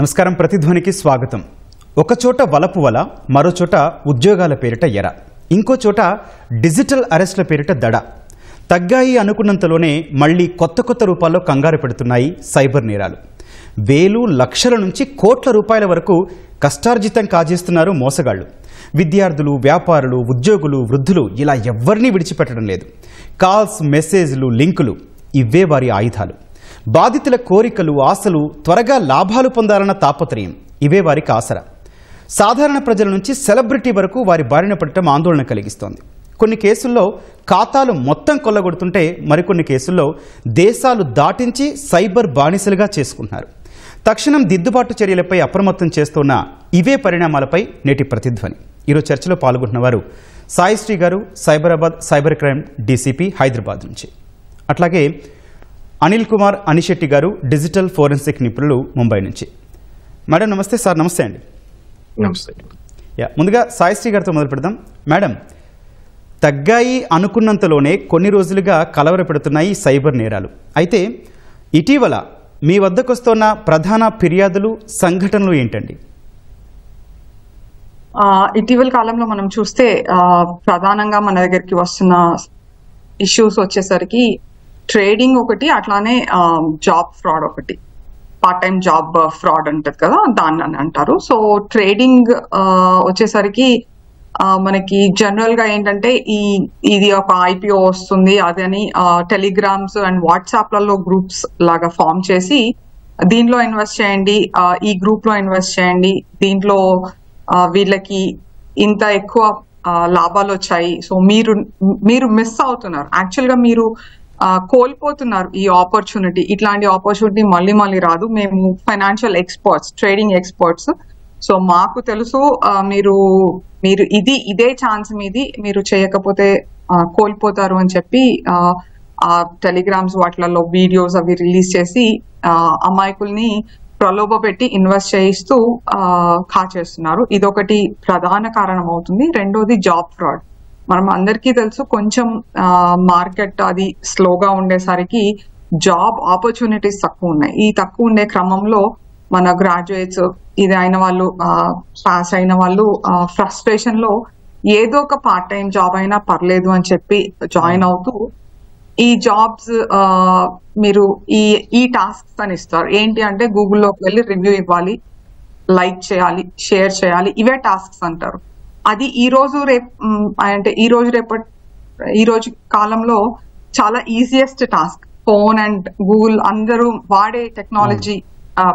నమస్కారం, ప్రతిధ్వనికి స్వాగతం. ఒక చోట వలపు వల, మరో చోట ఉద్యోగాల పేరిట ఎర, ఇంకో చోట డిజిటల్ అరెస్ట్ల పేరిట దడ. తగ్గాయి అనుకున్నంతలోనే మళ్లీ కొత్త కొత్త రూపాల్లో కంగారు పెడుతున్నాయి సైబర్ నేరాలు. వేలు, లక్షల నుంచి కోట్ల రూపాయల వరకు కష్టార్జితం కాజేస్తున్నారు మోసగాళ్లు. విద్యార్థులు, వ్యాపారులు, ఉద్యోగులు, వృద్ధులు ఇలా ఎవ్వరినీ విడిచిపెట్టడం లేదు. కాల్స్, మెసేజ్లు, లింకులు ఇవే వారి ఆయుధాలు. బాధితుల కోరికలు, ఆశలు, త్వరగా లాభాలు పొందాలన్న తాపత్రయం ఇవే వారికి ఆసరా. సాధారణ ప్రజల నుంచి సెలబ్రిటీ వరకు వారి బారిన పడటం ఆందోళన కలిగిస్తోంది. కొన్ని కేసుల్లో ఖాతాలు మొత్తం కొల్లగొడుతుంటే మరికొన్ని కేసుల్లో దేశాలు దాటించి సైబర్ బానిసలుగా చేసుకుంటున్నారు. తక్షణం దిద్దుబాటు చర్యలపై అప్రమత్తం చేస్తున్న ఇవే పరిణామాలపై నేటి ప్రతిధ్వని. ఈరోజు చర్చలో పాల్గొంటున్న వారు సాయిశ్రీ గారు, Cyberabad cyber crime DCP Hyderabad నుంచి. అట్లాగే అనిల్ కుమార్ అనిశెట్టి గారు, డిజిటల్ ఫోరెన్సిక్ నిపుణులు ముంబై నుంచి. మేడం నమస్తే. సార్ నమస్తే అండి. నమస్తే. ముందుగా సాయిశ్రీ గారితో మొదలు పెడదాం. మేడం, తగ్గాయి అనుకున్నంతలోనే కొన్ని రోజులుగా కలవరపెడుతున్నాయి సైబర్ నేరాలు. అయితే ఇటీవల మీ వద్దకు వస్తున్న ప్రధాన ఫిర్యాదులు, సంఘటనలు ఏంటండి? ఇటీవల కాలంలో మనం చూస్తే ప్రధానంగా మన దగ్గరికి వస్తున్న ఇష్యూస్ వచ్చేసరికి ట్రేడింగ్ ఒకటి, అట్లానే జాబ్ ఫ్రాడ్ ఒకటి. పార్ట్ టైం జాబ్ ఫ్రాడ్ అంటది కదా, దాన్ని అని అంటారు. సో ట్రేడింగ్ వచ్చేసరికి మనకి జనరల్ గా ఏంటంటే ఇది ఒక ఐపీఓ వస్తుంది అదని టెలిగ్రామ్స్ అండ్ వాట్సాప్లలో గ్రూప్స్ లాగా ఫామ్ చేసి దీంట్లో ఇన్వెస్ట్ చేయండి, ఈ గ్రూప్ లో ఇన్వెస్ట్ చేయండి, దీంట్లో వీళ్ళకి ఇంత ఎక్కువ లాభాలు వచ్చాయి, సో మీరు మిస్ అవుతున్నారు, యాక్చువల్ గా మీరు కోల్పోతున్నారు ఈ ఆపర్చునిటీ. ఇట్లాంటి ఆపర్చునిటీ మళ్ళీ మళ్ళీ రాదు. మేము financial experts, trading experts, so మాకు తెలుసు మీరు ఇదే ఛాన్స్ మీది, మీరు చేయకపోతే కోల్పోతారు అని చెప్పి ఆ టెలిగ్రామ్స్ వాటిలలో వీడియోస్ అవి రిలీజ్ చేసి అమాయకుల్ని ప్రలోభ పెట్టి ఇన్వెస్ట్ చేయిస్తూ కాచేస్తున్నారు. ఇదొకటి ప్రధాన కారణం అవుతుంది. రెండోది జాబ్ ఫ్రాడ్. మనం అందరికీ తెలుసు, కొంచెం మార్కెట్ అది స్లోగా ఉండేసరికి జాబ్ ఆపర్చునిటీస్ తక్కువ ఉన్నాయి. ఈ తక్కువ ఉండే క్రమంలో మన గ్రాడ్యుయేట్స్, ఇది అయిన వాళ్ళు, పాస్ అయిన వాళ్ళు ఫ్రస్ట్రేషన్ లో ఏదో ఒక పార్ట్ టైం జాబ్ అయినా పర్లేదు అని చెప్పి జాయిన్ అవుతూ ఈ జాబ్స్ మీరు ఈ టాస్క్స్ అని ఇస్తారు. ఏంటి అంటే గూగుల్లోకి వెళ్ళి రివ్యూ ఇవ్వాలి, లైక్ చేయాలి, షేర్ చేయాలి, ఇవే టాస్క్స్ అంటారు. అది ఈ రోజు కాలంలో చాలా easiest task. Phone and Google అందరూ వాడే టెక్నాలజీ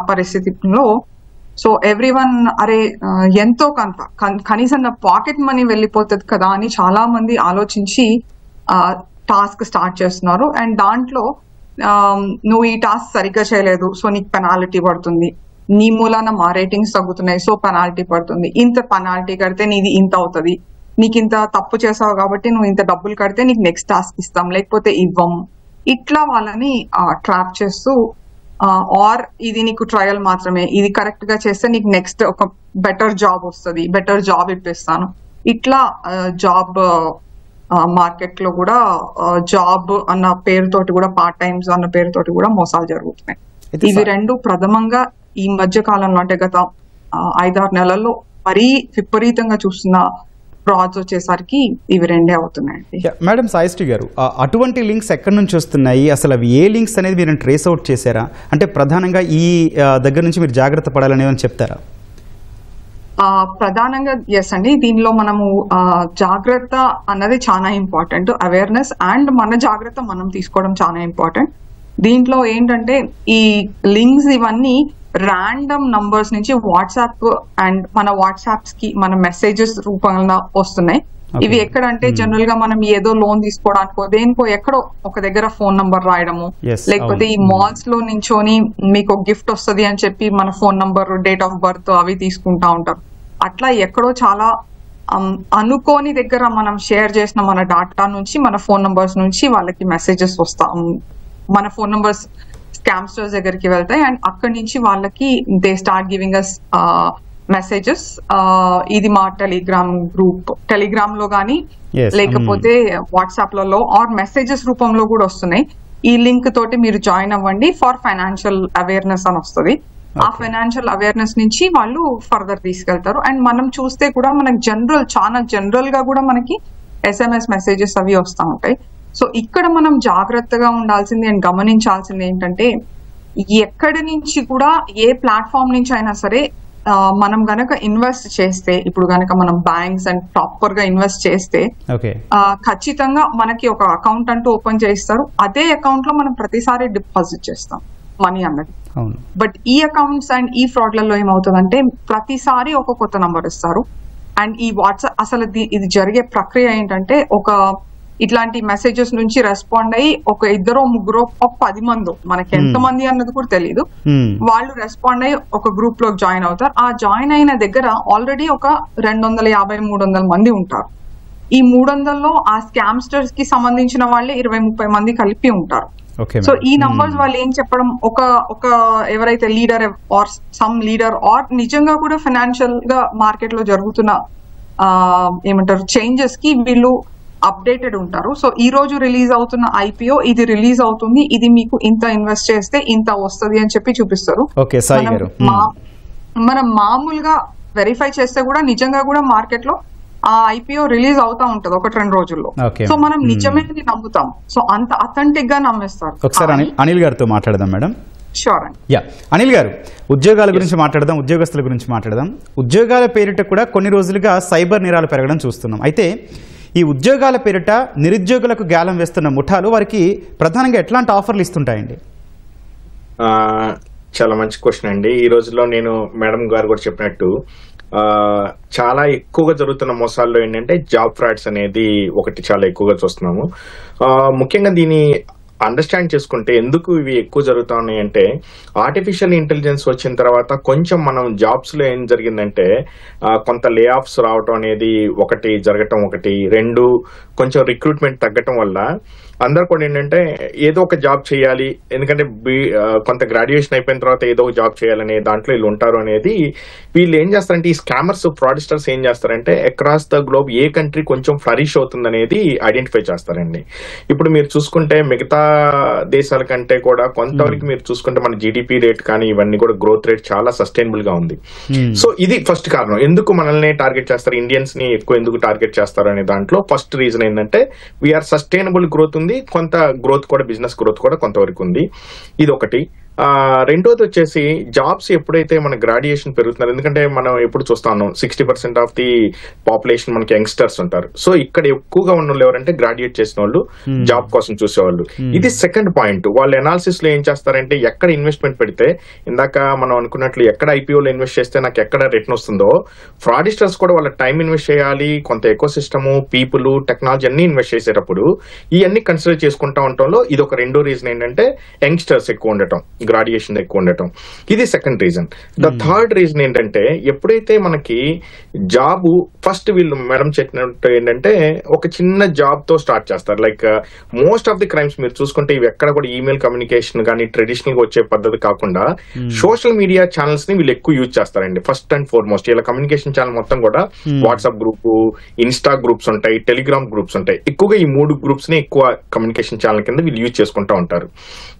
పరిస్థితిలో సో ఎవ్రీవన్ అరే ఎంతో కనీసం నా పాకెట్ మనీ వెళ్ళిపోతుంది కదా అని చాలా మంది ఆలోచించి టాస్క్ స్టార్ట్ చేస్తున్నారు. అండ్ దాంట్లో నువ్వు ఈ టాస్క్ సరిగ్గా చేయలేదు, సో నీకు పెనాల్టీ పడుతుంది, నీ మూలాన మా రేటింగ్స్ తగ్గుతున్నాయి, సో పెనాల్టీ పడుతుంది, ఇంత పెనాల్టీ కడితే నీది ఇంత అవుతుంది, నీకు ఇంత తప్పు చేసావు కాబట్టి నువ్వు ఇంత డబ్బులు కడితే నీకు నెక్స్ట్ టాస్క్ ఇస్తాం, లేకపోతే ఇవ్వం. ఇట్లా వాళ్ళని ట్రాప్ చేస్తూ ఆర్ ఇది నీకు ట్రయల్ మాత్రమే, ఇది కరెక్ట్ గా చేస్తే నీకు నెక్స్ట్ ఒక బెటర్ జాబ్ వస్తుంది, బెటర్ జాబ్ ఇప్పిస్తాను. ఇట్లా జాబ్ మార్కెట్ లో కూడా జాబ్ అన్న పేరుతోటి కూడా, పార్ట్ టైమ్స్ అన్న పేరుతోటి కూడా మోసాలు జరుగుతున్నాయి. ఇవి రెండు ప్రథమంగా ఈ మధ్య కాలంలో, అంటే గత 5-6 నెలల్లో మరీ విపరీతంగా చూస్తున్న ఫ్రాడ్స్ వచ్చేసరికి ఇవి రెండే అవుతున్నాయండి. మేడం సాయిశ్రీ గారు, అటువంటి లింక్స్ ఎక్కడి నుంచి వస్తున్నాయి, అసలు అవి ఏ లింక్స్ అనేది మీరు ట్రేస్ అవుట్ చేశారా? అంటే ప్రధానంగా ఈ దగ్గర నుంచి మీరు జాగ్రత్త పడాలని చెప్తారా? ప్రధానంగా ఎస్ అండి. దీనిలో మనము జాగ్రత్త అన్నది చాలా ఇంపార్టెంట్. అవేర్నెస్ అండ్ మన జాగ్రత్త మనం తీసుకోవడం చాలా ఇంపార్టెంట్. దీంట్లో ఏంటంటే ఈ లింక్స్ ఇవన్నీ ర్యాండమ్ నంబర్స్ నుంచి వాట్సాప్ అండ్ మన వాట్సాప్స్ కి మన మెసేజెస్ రూపంలో వస్తున్నాయి. ఇవి ఎక్కడంటే జనరల్ గా మనం ఏదో లోన్ తీసుకోవడానికో దేనికో ఎక్కడో ఒక దగ్గర ఫోన్ నంబర్ రాయడము, లేకపోతే ఈ మాల్స్ లో నించోని మీకు ఒక గిఫ్ట్ వస్తుంది అని చెప్పి మన phone number, date of birth అవి తీసుకుంటా ఉంటారు. అట్లా ఎక్కడో చాలా అనుకోని దగ్గర మనం షేర్ చేసిన మన డాటా నుంచి, మన ఫోన్ నంబర్స్ నుంచి వాళ్ళకి మెసేజెస్ వస్తాం. మన ఫోన్ నంబర్స్ స్కామ్స్టర్స్ దగ్గరికి వెళ్తాయి అండ్ అక్కడి నుంచి వాళ్ళకి they start giving us messages. ఇది మా టెలిగ్రామ్ గ్రూప్, టెలిగ్రామ్ లో గానీ లేకపోతే వాట్సాప్ లలో ఆర్ మెసేజెస్ రూపంలో కూడా వస్తున్నాయి. ఈ లింక్ తోటి మీరు జాయిన్ అవ్వండి ఫర్ ఫైనాన్షియల్ అవేర్నెస్ అని వస్తుంది. ఆ ఫైనాన్షియల్ అవేర్నెస్ నుంచి వాళ్ళు ఫర్దర్ తీసుకెళ్తారు. అండ్ మనం చూస్తే కూడా మనకి చాలా జనరల్ గా కూడా మనకి SMS మెసేజెస్ అవి వస్తూ ఉంటాయి. సో ఇక్కడ మనం జాగ్రత్తగా ఉండాల్సింది అండ్ గమనించాల్సింది ఏంటంటే, ఎక్కడి నుంచి కూడా ఏ ప్లాట్ఫామ్ నుంచి అయినా సరే మనం గనక ఇన్వెస్ట్ చేస్తే, ఇప్పుడు గనక మనం బ్యాంక్స్ అండ్ ప్రాపర్ గా ఇన్వెస్ట్ చేస్తే ఖచ్చితంగా మనకి ఒక అకౌంట్ అంటూ ఓపెన్ చేయిస్తారు. అదే అకౌంట్ లో మనం ప్రతిసారి డిపాజిట్ చేస్తాం మనీ అన్నది. బట్ ఈ అకౌంట్స్ అండ్ ఈ ఫ్రాడ్లలో ఏమవుతుందంటే ప్రతిసారి ఒక కొత్త నంబర్ ఇస్తారు. అండ్ ఈ వాట్సాప్ అసలు ఇది జరిగే ప్రక్రియ ఏంటంటే, ఒక ఇట్లాంటి మెసేజెస్ నుంచి రెస్పాండ్ అయ్యి ఒక 2-3 ఒక 10 మంది, మనకి ఎంత మంది అన్నది కూడా తెలియదు, వాళ్ళు రెస్పాండ్ అయ్యి ఒక గ్రూప్ లో జాయిన్ అవుతారు. ఆ జాయిన్ అయిన దగ్గర ఆల్రెడీ ఒక 250-300 మంది ఉంటారు. ఈ 300లో ఆ స్కామ్స్టర్స్ కి సంబంధించిన వాళ్ళే 20-30 మంది కలిపి ఉంటారు. సో ఈ నంబర్స్ వాళ్ళు ఏం చెప్పడం, ఒక ఎవరైతే leader or some leader or నిజంగా కూడా ఫైనాన్షియల్ గా మార్కెట్ లో జరుగుతున్న ఏమంటారు చేంజెస్ కి వీళ్ళు అప్డేటెడ్ ఉంటారు. సో ఈ రోజు రిలీజ్ అవుతున్న IPO ఇది రిలీజ్ అవుతుంది, ఇది మీకు ఇంత ఇన్వెస్ట్ చేస్తే ఇంత వస్తుంది అని చెప్పి చూపిస్తారు. మనం మామూలుగా వెరిఫై చేస్తే కూడా నిజంగా కూడా మార్కెట్ లో ఆ IPO రిలీజ్ అవుతా ఉంటది 1-2 రోజుల్లో. సో మనం నిజమే నమ్ముతాం. సో అంత అథెంటిక్ గా నమ్మేస్తారు. ఒకసారి అనిల్ గారితో మాట్లాడదాం మేడం. షూర్ అండి. అనిల్ గారు, ఉద్యోగాల గురించి మాట్లాడదాం, ఉద్యోగస్తుల గురించి మాట్లాడదాం. ఉద్యోగాల పేరిట కూడా కొన్ని రోజులుగా సైబర్ నేరాలు పెరగడం చూస్తున్నాం. అయితే ఈ ఉద్యోగాల పేరిట నిరుద్యోగులకు గాలం వేస్తున్న ముఠాలు వారికి ప్రధానంగా ఎట్లాంటి ఆఫర్లు ఇస్తుంటాయండి? చాలా మంచి క్వశ్చన్ అండి. ఈ రోజుల్లో నేను మేడం గారు కూడా చెప్పినట్టు చాలా ఎక్కువగా జరుగుతున్న మోసాల్లో ఏంటంటే జాబ్ ఫ్రాడ్స్ అనేది ఒకటి చాలా ఎక్కువగా చూస్తున్నాము. ముఖ్యంగా దీని అండర్స్టాండ్ చేసుకుంటే ఎందుకు ఇవి ఎక్కువ జరుగుతా ఉన్నాయి అంటే, ఆర్టిఫిషియల్ ఇంటెలిజెన్స్ వచ్చిన తర్వాత కొంచెం మనం జాబ్స్ లో ఏం జరిగిందంటే కొంత లే ఆఫ్స్ రావటం అనేది ఒకటి జరగటం, ఒకటి రెండు కొంచెం రిక్రూట్మెంట్ తగ్గటం వల్ల అందరు కూడా ఏంటంటే ఏదో ఒక జాబ్ చేయాలి, ఎందుకంటే కొంత గ్రాడ్యుయేషన్ అయిపోయిన తర్వాత ఏదో ఒక జాబ్ చేయాలనే దాంట్లో వీళ్ళు ఉంటారు అనేది. వీళ్ళు ఏం చేస్తారంటే ఈ స్కామర్స్ ఫ్రాడిస్టర్స్ ఏం చేస్తారంటే across the globe A country కొంచెం ఫ్లరిష్ అవుతుంది అనేది ఐడెంటిఫై చేస్తారండి. ఇప్పుడు మీరు చూసుకుంటే మిగతా దేశాల కంటే కూడా కొంతవరకు మీరు చూసుకుంటే మన GDP రేట్ కానీ ఇవన్నీ కూడా గ్రోత్ రేట్ చాలా సస్టైనబుల్ గా ఉంది. సో ఇది ఫస్ట్ కారణం ఎందుకు మనల్ని టార్గెట్ చేస్తారు, ఇండియన్స్ ని ఎక్కువ ఎందుకు టార్గెట్ చేస్తారు అనే దాంట్లో ఫస్ట్ రీజన్ ఏంటంటే వీఆర్ సస్టైనబుల్ గ్రోత్ ఉంది, కొంత గ్రోత్ కూడా బిజినెస్ గ్రోత్ కూడా కొంతవరకు ఉంది. ఇది ఒకటి. రెండోది వచ్చేసి జాబ్స్ ఎప్పుడైతే మన గ్రాడ్యుయేషన్ పెరుగుతున్నారు, ఎందుకంటే మనం ఎప్పుడు చూస్తా ఉన్నాం 60% ఆఫ్ ది పాపులేషన్ మనకి యంగ్స్టర్స్ ఉంటారు. సో ఇక్కడ ఎక్కువగా ఉన్న వాళ్ళు ఎవరంటే గ్రాడ్యుయేట్ చేసిన వాళ్ళు, జాబ్ కోసం చూసేవాళ్ళు. ఇది సెకండ్ పాయింట్. వాళ్ళు ఎనాలిసిస్ లో ఏం చేస్తారంటే ఎక్కడ ఇన్వెస్ట్మెంట్ పెడితే, ఇందాక మనం అనుకున్నట్లు ఎక్కడ IPOలో ఇన్వెస్ట్ చేస్తే నాకు ఎక్కడ రిటర్న్ వస్తుందో, ఫ్రాడిస్టర్స్ కూడా వాళ్ళ టైం ఇన్వెస్ట్ చేయాలి, కొంత ఎకో సిస్టమ్, పీపుల్, టెక్నాలజీ అన్ని ఇన్వెస్ట్ చేసేటప్పుడు ఇవన్నీ కన్సిడర్ చేసుకుంటా ఉండటంలో ఇది ఒక రెండో రీజన్ ఏంటంటే యంగ్స్టర్స్ ఎక్కువ ఉండటం, గ్రాడ్యుయేషన్ ఎక్కువ ఉండటం. ఇది second reason. The third reason ఏంటంటే ఎప్పుడైతే మనకి జాబ్ ఫస్ట్ వీళ్ళు మేడం చెప్పినట్టు ఏంటంటే ఒక చిన్న జాబ్ తో స్టార్ట్ చేస్తారు. Like most of the crimes మీరు చూసుకుంటే ఇవి ఎక్కడ కూడా ఈమెయిల్ కమ్యూనికేషన్ కానీ ట్రెడిషనల్ గా వచ్చే పద్ధతి కాకుండా సోషల్ మీడియా ఛానల్స్ ని వీళ్ళు ఎక్కువ యూజ్ చేస్తారండి. ఫస్ట్ అండ్ ఫార్మోస్ట్ ఇలా కమ్యూనికేషన్ ఛానల్ మొత్తం కూడా వాట్సాప్ గ్రూప్, ఇన్స్టా గ్రూప్స్ ఉంటాయి, టెలిగ్రామ్ గ్రూప్స్ ఉంటాయి. ఎక్కువగా ఈ 3 గ్రూప్స్ ని ఎక్కువ కమ్యూనికేషన్ ఛానల్ కింద వీళ్ళు యూజ్ చేసుకుంటా ఉంటారు.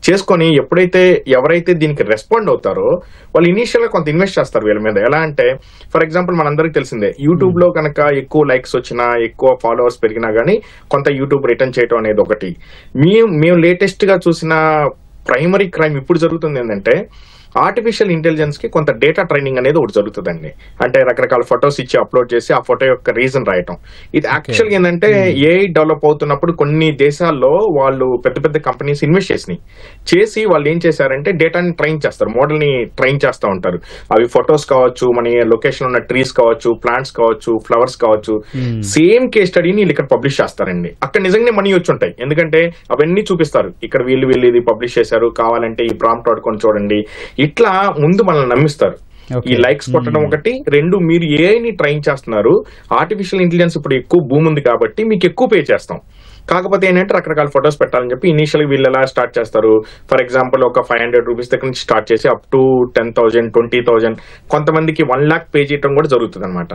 చేసుకొని ఎప్పుడైతే ఎవరైతే దీనికి రెస్పాండ్ అవుతారో వాళ్ళు ఇనీషియల్ గా కొంత ఇన్వెస్ట్ చేస్తారు వీళ్ళ మీద. ఎలా అంటే ఫర్ ఎగ్జాంపుల్ మనందరికి తెలిసిందే, యూట్యూబ్ లో కనుక ఎక్కువ లైక్స్ వచ్చినా, ఎక్కువ ఫాలోవర్స్ పెరిగినా గానీ కొంత యూట్యూబ్ రిటర్న్ చేయడం అనేది ఒకటి. మేము లేటెస్ట్ గా చూసిన ప్రైమరీ క్రైమ్ ఇప్పుడు జరుగుతుంది ఏంటంటే ఆర్టిఫిషియల్ ఇంటెలిజెన్స్ కి కొంత డేటా ట్రైనింగ్ అనేది ఒకటి జరుగుతుందండి. అంటే రకరకాల ఫొటోస్ ఇచ్చి అప్లోడ్ చేసి ఆ ఫోటో యొక్క రీజన్ రాయటం. ఇది యాక్చువల్గా ఏంటంటే AI డెవలప్ అవుతున్నప్పుడు కొన్ని దేశాల్లో వాళ్ళు పెద్ద పెద్ద కంపెనీస్ ఇన్వెస్ట్ చేసి వాళ్ళు ఏం చేశారంటే డేటాని ట్రైన్ చేస్తారు, మోడల్ ని ట్రైన్ చేస్తూ ఉంటారు. అవి ఫొటోస్ కావచ్చు, మన లొకేషన్ ఉన్న ట్రీస్ కావచ్చు, ప్లాంట్స్ కావచ్చు, ఫ్లవర్స్ కావచ్చు, సేమ్ కేస్ స్టడీని వీళ్ళు ఇక్కడ పబ్లిష్ చేస్తారండి. అక్కడ నిజంగానే మనీ వచ్చి ఉంటాయి, ఎందుకంటే అవన్నీ చూపిస్తారు. ఇక్కడ వీళ్ళు ఇది పబ్లిష్ చేశారు, కావాలంటే ఈ ప్రాంప్ట్ వాడుకొని చూడండి. ఇట్లా ముందు మనల్ని నమ్మిస్తారు. ఈ లైక్స్ కొట్టడం ఒకటి, రెండు మీరు ఏఐని ట్రైన్ చేస్తున్నారు. ఆర్టిఫిషియల్ ఇంటెలిజెన్స్ ఇప్పుడు ఎక్కువ భూమి ఉంది కాబట్టి మీకు ఎక్కువ పే చేస్తాం. కాకపోతే ఏంటంటే రకరకాల ఫొటోస్ పెట్టాలని చెప్పి ఇనిషియల్ వీళ్ళు ఎలా స్టార్ట్ చేస్తారు, ఫర్ ఎగ్జాంపుల్ ఒక 500 రూపీస్ దగ్గర నుంచి స్టార్ట్ చేసి అప్ టు 10,000 20,000 కొంతమందికి 1 lakh పే చేయడం కూడా జరుగుతుంది అనమాట.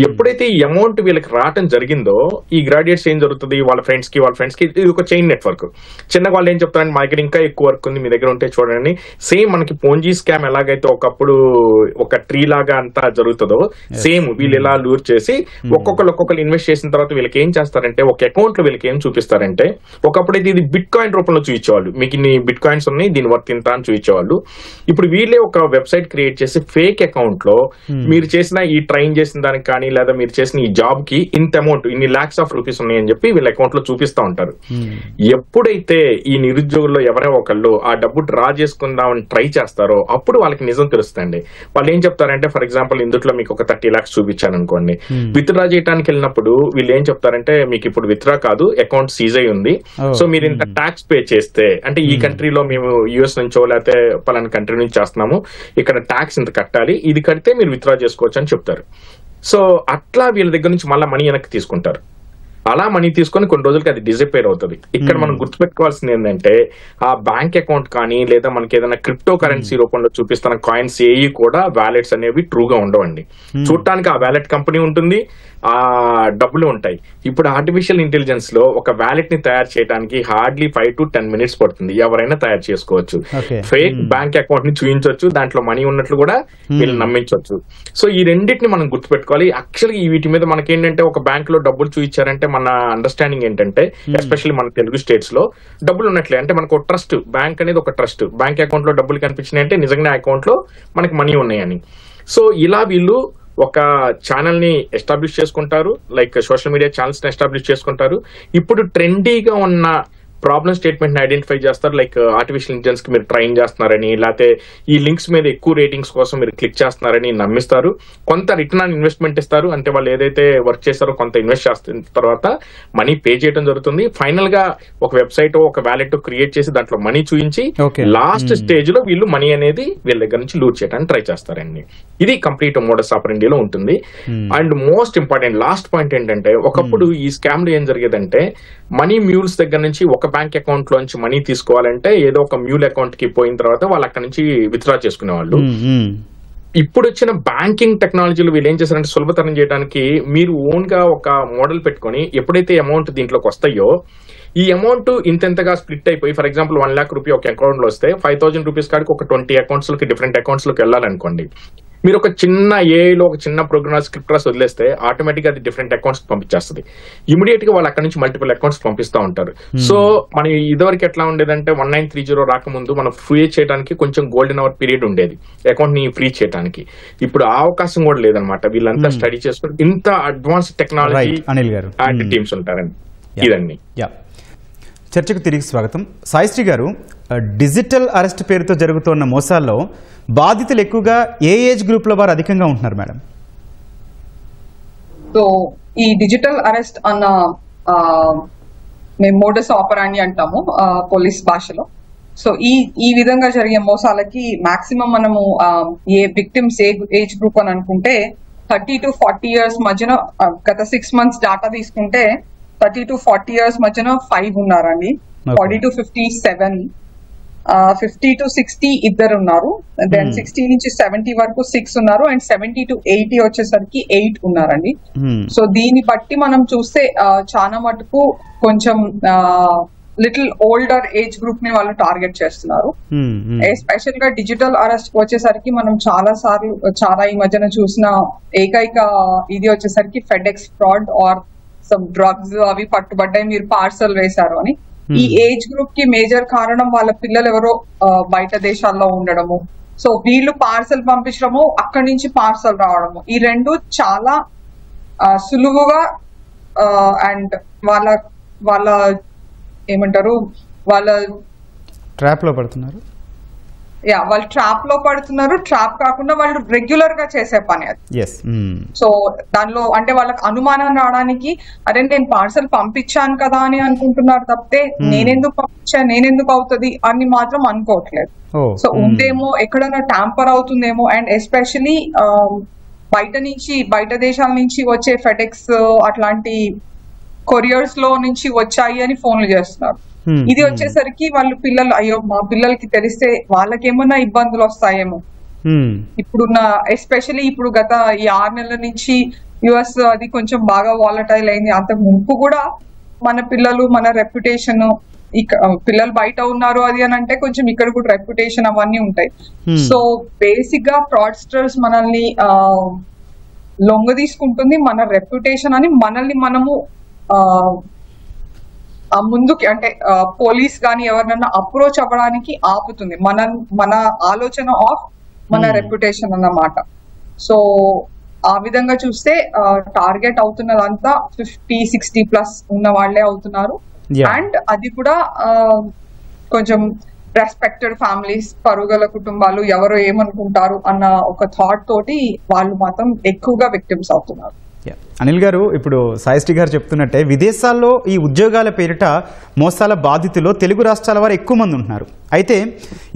ఎప్పుడైతే ఈ అమౌంట్ వీళ్ళకి రావడం జరిగిందో ఈ గ్రాడ్యుయేట్స్ ఏం జరుగుతుంది, వాళ్ళ ఫ్రెండ్స్ కి ఇది ఒక చైన్ నెట్వర్క్. చిన్నగా వాళ్ళు ఏం చెప్తారంటే మా దగ్గర ఇంకా ఎక్కువ వర్క్ ఉంది, మీ దగ్గర ఉంటే చూడండి. సేమ్ మనకి పోంజీ స్కామ్ ఎలాగైతే ఒకప్పుడు ఒక ట్రీ లాగా అంతా జరుగుతుందో సేమ్ వీళ్ళు ఇలా లూర్ చేసి ఒక్కొక్కరు ఇన్వెస్ట్ చేసిన తర్వాత వీళ్ళకి ఏం చేస్తారంటే ఒక అకౌంట్ లో వీళ్ళకి ఏం చూపిస్తారంటే, ఒకప్పుడైతే ఇది బిట్ కాయిన్ రూపంలో చూపించేవాళ్ళు, మీకు ఇన్ని బిట్ కాయిన్స్ ఉన్నాయి దీని వర్త్ ఇంత అని చూపించేవాళ్ళు. ఇప్పుడు వీళ్ళే ఒక వెబ్సైట్ క్రియేట్ చేసి ఫేక్ అకౌంట్ లో మీరు చేసిన ఈ ట్రైన్ చేసిన దానికి కానీ లేదా మీరు చేసిన ఈ జాబ్ కి ఇంత అమౌంట్ ఇన్ని lakhs of rupees ఉన్నాయని చెప్పి వీళ్ళ అకౌంట్ లో చూపిస్తా ఉంటారు. ఎప్పుడైతే ఈ నిరుద్యోగుల్లో ఎవరో ఒకళ్ళు ఆ డబ్బు డ్రా చేసుకుందామని ట్రై చేస్తారో అప్పుడు వాళ్ళకి నిజం తెలుస్తుంది. వాళ్ళు ఏం చెప్తారంటే, ఫర్ ఎగ్జాంపుల్ ఇందులో మీకు ఒక 30 lakhs చూపించాను అనుకోండి, విత్డ్రా చేయడానికి వెళ్ళినప్పుడు వీళ్ళు ఏం చెప్తారంటే మీకు ఇప్పుడు విత్డ్రా కాదు అకౌంట్ సీజ్ అయి ఉంది, సో మీరు ఇంత ట్యాక్స్ పే చేస్తే అంటే ఈ కంట్రీలో మేము యుఎస్ నుంచో లేకపోతే పలానా కంట్రీ నుంచి చేస్తున్నాము ఇక్కడ ట్యాక్స్ ఇంత కట్టాలి, ఇది కడితే మీరు విత్డ్రా చేసుకోవచ్చు అని చెప్తారు. సో అట్లా వీళ్ళ దగ్గర నుంచి మళ్ళీ మనీ వెనక్కి తీసుకుంటారు. అలా మనీ తీసుకొని కొన్ని రోజులకి అది డిజపేర్ అవుతుంది. ఇక్కడ మనం గుర్తుపెట్టుకోవాల్సింది ఏంటంటే ఆ బ్యాంక్ అకౌంట్ కానీ లేదా మనకి ఏదైనా క్రిప్టో కరెన్సీ రూపంలో చూపిస్తున్న కాయిన్స్ ఏవి కూడా వ్యాలెట్స్ అనేవి ట్రూగా ఉండవండి. చూడటానికి ఆ వ్యాలెట్ కంపెనీ ఉంటుంది, ఆ డబ్బులు ఉంటాయి. ఇప్పుడు ఆర్టిఫిషియల్ ఇంటెలిజెన్స్ లో ఒక వ్యాలెట్ ని తయారు చేయడానికి హార్డ్లీ 5 to 10 minutes పడుతుంది. ఎవరైనా తయారు చేసుకోవచ్చు. ఫేక్ బ్యాంక్ అకౌంట్ ని చూపించవచ్చు, దాంట్లో మనీ ఉన్నట్లు కూడా వీళ్ళు నమ్మించవచ్చు. సో ఈ రెండింటిని మనం గుర్తుపెట్టుకోవాలి. యాక్చువల్గా వీటి మీద మనకేంటంటే ఒక బ్యాంక్ లో డబ్బులు చూపించారంటే మన అండర్స్టాండింగ్ ఏంటంటే ఎస్పెషల్లీ మన తెలుగు స్టేట్స్ లో డబ్బులు ఉన్నట్లే అంటే మనకు ఒక ట్రస్ట్, బ్యాంక్ అనేది ఒక ట్రస్ట్. బ్యాంక్ అకౌంట్ లో డబ్బులు కనిపించినాయి అంటే నిజంగా అకౌంట్ లో మనకి మనీ ఉన్నాయని. సో ఇలా వీళ్ళు ఒక ఛానల్ ని ఎస్టాబ్లిష్ చేసుకుంటారు, లైక్ సోషల్ మీడియా ఛానల్స్ ని ఎస్టాబ్లిష్ చేసుకుంటారు. ఇప్పుడు ట్రెండీగా ఉన్న ప్రాబ్లమ్ స్టేట్మెంట్ ని ఐడెంటిఫై చేస్తారు, లైక్ ఆర్టిఫిషియల్ ఇంటెలిజెన్స్ కి మీరు ట్రైన్ చేస్తున్నారని లేకపోతే ఈ లింక్స్ మీద ఎక్కువ రేటింగ్స్ కోసం మీరు క్లిక్ చేస్తున్నారని నమ్మిస్తారు. కొంత రిటర్న్ ఆన్ ఇన్వెస్ట్మెంట్ ఇస్తారు, అంటే వాళ్ళు ఏదైతే వర్క్ చేస్తారో కొంత ఇన్వెస్ట్ చేసిన తర్వాత మనీ పే చేయడం జరుగుతుంది. ఫైనల్ గా ఒక వెబ్సైట్ ఒక వ్యాలెట్ క్రియేట్ చేసి దాంట్లో మనీ చూపించి లాస్ట్ స్టేజ్ లో వీళ్ళు మనీ అనేది వీళ్ళ దగ్గర నుంచి లూట్ చేయడానికి ట్రై చేస్తారండి. ఇది కంప్లీట్ మోడస్ ఆపరెండీలో ఉంటుంది. And most important last point ఏంటంటే, ఒకప్పుడు ఈ స్కామ్ లో ఏం జరిగేదంటే మనీ మ్యూల్స్ దగ్గర నుంచి ఒక బ్యాంక్ అకౌంట్ లోంచి మనీ తీసుకోవాలంటే ఏదో ఒక మ్యూల్ అకౌంట్ కి పోయిన తర్వాత వాళ్ళు అక్కడ నుంచి విత్డ్రా చేసుకునేవాళ్ళు. ఇప్పుడు వచ్చిన బ్యాంకింగ్ టెక్నాలజీలు వీళ్ళు ఏం చేశారంటే సులభతరం చేయడానికి మీరు ఓన్ గా ఒక మోడల్ పెట్టుకొని ఎప్పుడైతే అమౌంట్ దీంట్లోకి వస్తాయో ఈ అమౌంట్ ఇంతెంతగా స్ప్లిట్ అయిపోయి, ఫర్ ఎగ్జాంపుల్ 1 lakh రూపీ ఒక అకౌంట్ లో వస్తే 5,000 రూపీస్ కాడికి ఒక 20 అకౌంట్స్ లోకి డిఫరెంట్ అకౌంట్స్ లోకి వెళ్ళాలనుకోండి. మీరు ఒక చిన్న ఏఐలో ఒక చిన్న ప్రోగ్రామ్ స్క్రిప్ట్ రాసి వదిలేస్తే ఆటోమేటిక్ గా అది డిఫరెంట్ అకౌంట్స్ పంపించేస్తుంది. ఇమీడియట్ గా వాళ్ళు అక్కడ నుంచి మల్టిపుల్ అకౌంట్స్ పంపిస్తూ ఉంటారు. సో మనం ఇదివరకు ఎట్లా ఉండేదంటే 1930 రాకముందు మనం ఫ్రీ చేయడానికి కొంచెం గోల్డెన్ అవర్ పీరియడ్ ఉండేది అకౌంట్ ని ఫ్రీ చేయడానికి. ఇప్పుడు ఆ అవకాశం కూడా లేదనమాట. వీళ్ళంతా స్టడీ చేసుకుని ఇంత అడ్వాన్స్ టెక్నాలజీ అండ్ టీమ్స్ ఉంటారండి. ఇదండి. చర్చకు తిరిగి స్వాగతం. సాయిశ్రీ గారు, డిజిటల్ అరెస్ట్ పేరుతో జరుగుతున్న మోసాల్లో బాధితులు ఎక్కువగా ఏ ఏజ్ గ్రూప్ లో వారు అధికంగా ఉంటున్నారు మేడం? సో ఈ డిజిటల్ అరెస్ట్ అన్న మేము మోడస్ ఆపరాండి అంటాము పోలీస్ భాషలో. సో ఈ విధంగా జరిగే మోసాలకి మాక్సిమం మనము ఏ విక్టిమ్స్ ఏజ్ గ్రూప్ అని అనుకుంటే 30 to 40 years మధ్యన, గత 6 months డాటా తీసుకుంటే 30 to 40 years మధ్యన 5 ఉన్నారండి. 40 to 57, 50 to 60 ఇద్దరు ఉన్నారు. దెన్ 60 నుంచి 70 వరకు 6 ఉన్నారు. అండ్ 70 to 80 వచ్చేసరికి 8 ఉన్నారండి. సో దీన్ని బట్టి మనం చూస్తే చాలా మటుకు కొంచెం లిటిల్ ఓల్డర్ ఏజ్ గ్రూప్ ని వాళ్ళు టార్గెట్ చేస్తున్నారు. ఎస్పెషల్ గా డిజిటల్ అరెస్ట్ వచ్చేసరికి మనం చాలా ఈ మధ్యన చూసిన ఏకైక ఇది వచ్చేసరికి FedEx fraud or some drugs అవి పట్టుబడ్డాయి, మీరు పార్సల్ వేశారు అని. ఈ ఏజ్ గ్రూప్ కి మేజర్ కారణం వాళ్ళ పిల్లలు ఎవరో బయట దేశాల్లో ఉండడము, సో వీళ్ళు పార్సల్ పంపించడము, అక్కడి నుంచి పార్సల్ రావడము, ఈ రెండు చాలా సులువుగా అండ్ వాళ్ళ ఏమంటారు వాళ్ళ ట్రాప్ లో పడుతున్నారు. వాళ్ళు ట్రాప్ లో పడుతున్నారు. ట్రాప్ కాకుండా వాళ్ళు రెగ్యులర్ గా చేసే పని అది. సో దానిలో అంటే వాళ్ళకి అనుమానం రావడానికి అరే నేను పార్సల్ పంపించాను కదా అని అనుకుంటున్నారు తప్పితే నేనెందుకు అవుతుంది అని మాత్రం అనుకోవట్లేదు. సో ఉందేమో ఎక్కడైనా ట్యాంపర్ అవుతుందేమో. అండ్ ఎస్పెషలీ బయట దేశాల నుంచి వచ్చే ఫెడెక్స్ అట్లాంటి కొరియర్స్ లో నుంచి వచ్చాయి అని ఫోన్లు చేస్తున్నారు. ఇది వచ్చేసరికి వాళ్ళు పిల్లలు అయ్యో మా పిల్లలకి తెలిస్తే వాళ్ళకేమన్నా ఇబ్బందులు వస్తాయేమో. ఇప్పుడున్న ఎస్పెషల్లీ ఇప్పుడు గత ఈ 6 నెలల నుంచి యుఎస్ అది కొంచెం బాగా వాలటైల్ అయింది. అంతకు ముందు కూడా మన పిల్లలు మన రెప్యుటేషన్ పిల్లలు బయట ఉన్నారు అది అని అంటే కొంచెం ఇక్కడ కూడా రెప్యుటేషన్ అవన్నీ ఉంటాయి. సో బేసిక్ గా ఫ్రాడ్స్టర్స్ మనల్ని లొంగ తీసుకుంటుంది మన రెప్యుటేషన్ అని మనల్ని మనము ముందుకి అంటే పోలీస్ గానీ ఎవరినన్నా అప్రోచ్ అవ్వడానికి ఆపుతుంది. మన ఆలోచన ఆఫ్ మన రెప్యుటేషన్ అన్నమాట. సో ఆ విధంగా చూస్తే టార్గెట్ అవుతున్నదంతా 50-60+ ఉన్న వాళ్లే అవుతున్నారు. అండ్ అది కూడా కొంచెం రెస్పెక్టెడ్ ఫ్యామిలీస్, పరుగల కుటుంబాలు, ఎవరో ఏమనుకుంటారు అన్న ఒక థాట్ తోటి వాళ్ళు మాత్రం ఎక్కువగా విక్టిమ్స్ అవుతున్నారు. అనిల్ గారు, ఇప్పుడు సాయిశ్రీ గారు చెప్తున్నట్టే విదేశాల్లో ఈ ఉద్యోగాల పేరిట మోసాల బాధితులు తెలుగు రాష్ట్రాల వారు ఎక్కువ మంది ఉంటున్నారు. అయితే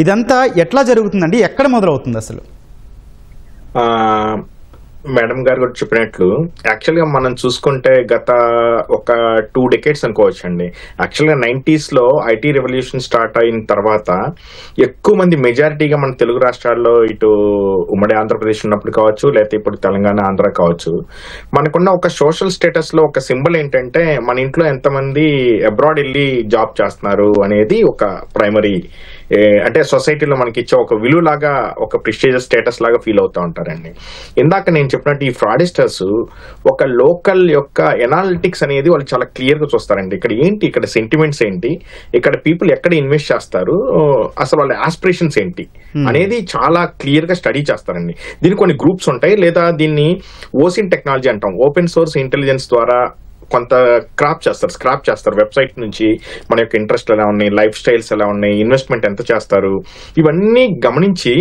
ఇదంతా ఎట్లా జరుగుతుందండి, ఎక్కడ మొదలవుతుంది అసలు? మేడం గారు కూడా చెప్పినట్లు యాక్చువల్గా మనం చూసుకుంటే గత ఒక 2 decades అనుకోవచ్చు అండి. యాక్చువల్గా 90s లో ఐటీ రెవల్యూషన్ స్టార్ట్ అయిన తర్వాత ఎక్కువ మంది మెజారిటీగా మన తెలుగు రాష్ట్రాల్లో ఇటు ఉమ్మడి ఆంధ్రప్రదేశ్ ఉన్నప్పుడు కావచ్చు, లేకపోతే ఇప్పుడు తెలంగాణ, ఆంధ్ర కావచ్చు, మనకున్న ఒక సోషల్ స్టేటస్ లో ఒక సింబల్ ఏంటంటే మన ఇంట్లో ఎంతమంది అబ్రాడ్ వెళ్ళి జాబ్ చేస్తున్నారు అనేది ఒక ప్రైమరీ, అంటే సొసైటీలో మనకి ఇచ్చే ఒక విలువ లాగా, ఒక ప్రెస్టీజియస్ స్టేటస్ లాగా ఫీల్ అవుతూ ఉంటారండి. ఇందాక నేను చెప్పినట్టు ఈ ఫ్రాడిస్టర్స్ ఒక లోకల్ యొక్క ఎనాలిటిక్స్ అనేది వాళ్ళు చాలా క్లియర్ గా చూస్తారండి. ఇక్కడ ఏంటి, ఇక్కడ సెంటిమెంట్స్ ఏంటి, ఇక్కడ పీపుల్ ఎక్కడ ఇన్వెస్ట్ చేస్తారు, అసలు వాళ్ళ ఆస్పిరేషన్స్ ఏంటి అనేది చాలా క్లియర్ గా స్టడీ చేస్తారండి. దీనికి కొన్ని గ్రూప్స్ ఉంటాయి, లేదా దీన్ని ఓసిన్ టెక్నాలజీ అంటాం, ఓపెన్ సోర్స్ ఇంటెలిజెన్స్ ద్వారా కొంత స్క్రాప్ చేస్తారు వెబ్సైట్ నుంచి మన యొక్క ఇంట్రెస్ట్ ఎలా ఉన్నాయి, లైఫ్ స్టైల్స్ ఎలా ఉన్నాయి, ఇన్వెస్ట్మెంట్ ఎంత చేస్తారు, ఇవన్నీ గమనించి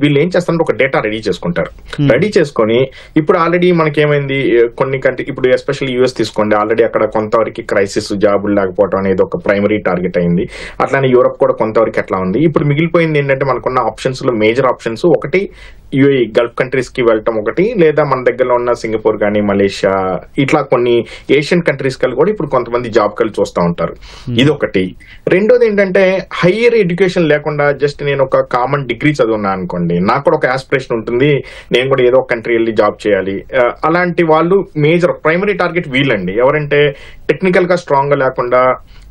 వీళ్ళు ఏం చేస్తారంటే ఒక డేటా రెడీ చేసుకుంటారు. రెడీ చేసుకొని ఇప్పుడు ఆల్రెడీ మనకేమైంది కొన్ని కంట్రీ, ఇప్పుడు ఎస్పెషల్లీ యూఎస్ తీసుకోండి, ఆల్రెడీ అక్కడ కొంతవరకు క్రైసిస్, జాబులు లేకపోవడం అనేది ఒక ప్రైమరీ టార్గెట్ అయింది. అట్లానే యూరోప్ కూడా కొంతవరకు అట్లా ఉంది. ఇప్పుడు మిగిలిపోయింది ఏంటంటే మనకున్న ఆప్షన్స్ లో మేజర్ ఆప్షన్స్ ఒకటి యుఏఈ, గల్ఫ్ కంట్రీస్ కి వెళ్ళటం ఒకటి, లేదా మన దగ్గరలో ఉన్న సింగపూర్ కానీ, మలేషియా, ఇట్లా కొన్ని ఏషియన్ కంట్రీస్ కల్ కూడా ఇప్పుడు కొంతమంది జాబ్ కల్ చూస్తూ ఉంటారు. ఇది ఒకటి. రెండోది ఏంటంటే హైయర్ ఎడ్యుకేషన్ లేకుండా జస్ట్ నేను ఒక కామన్ డిగ్రీ చదువున్నా అనుకోండి, నాకు కూడా ఒక ఆస్పిరేషన్ ఉంటుంది, నేను కూడా ఏదో ఒక కంట్రీ వెళ్ళి జాబ్ చేయాలి. అలాంటి వాళ్ళు మేజర్ ప్రైమరీ టార్గెట్ వీళ్ళండి. ఎవరంటే టెక్నికల్ గా స్ట్రాంగ్ గా లేకుండా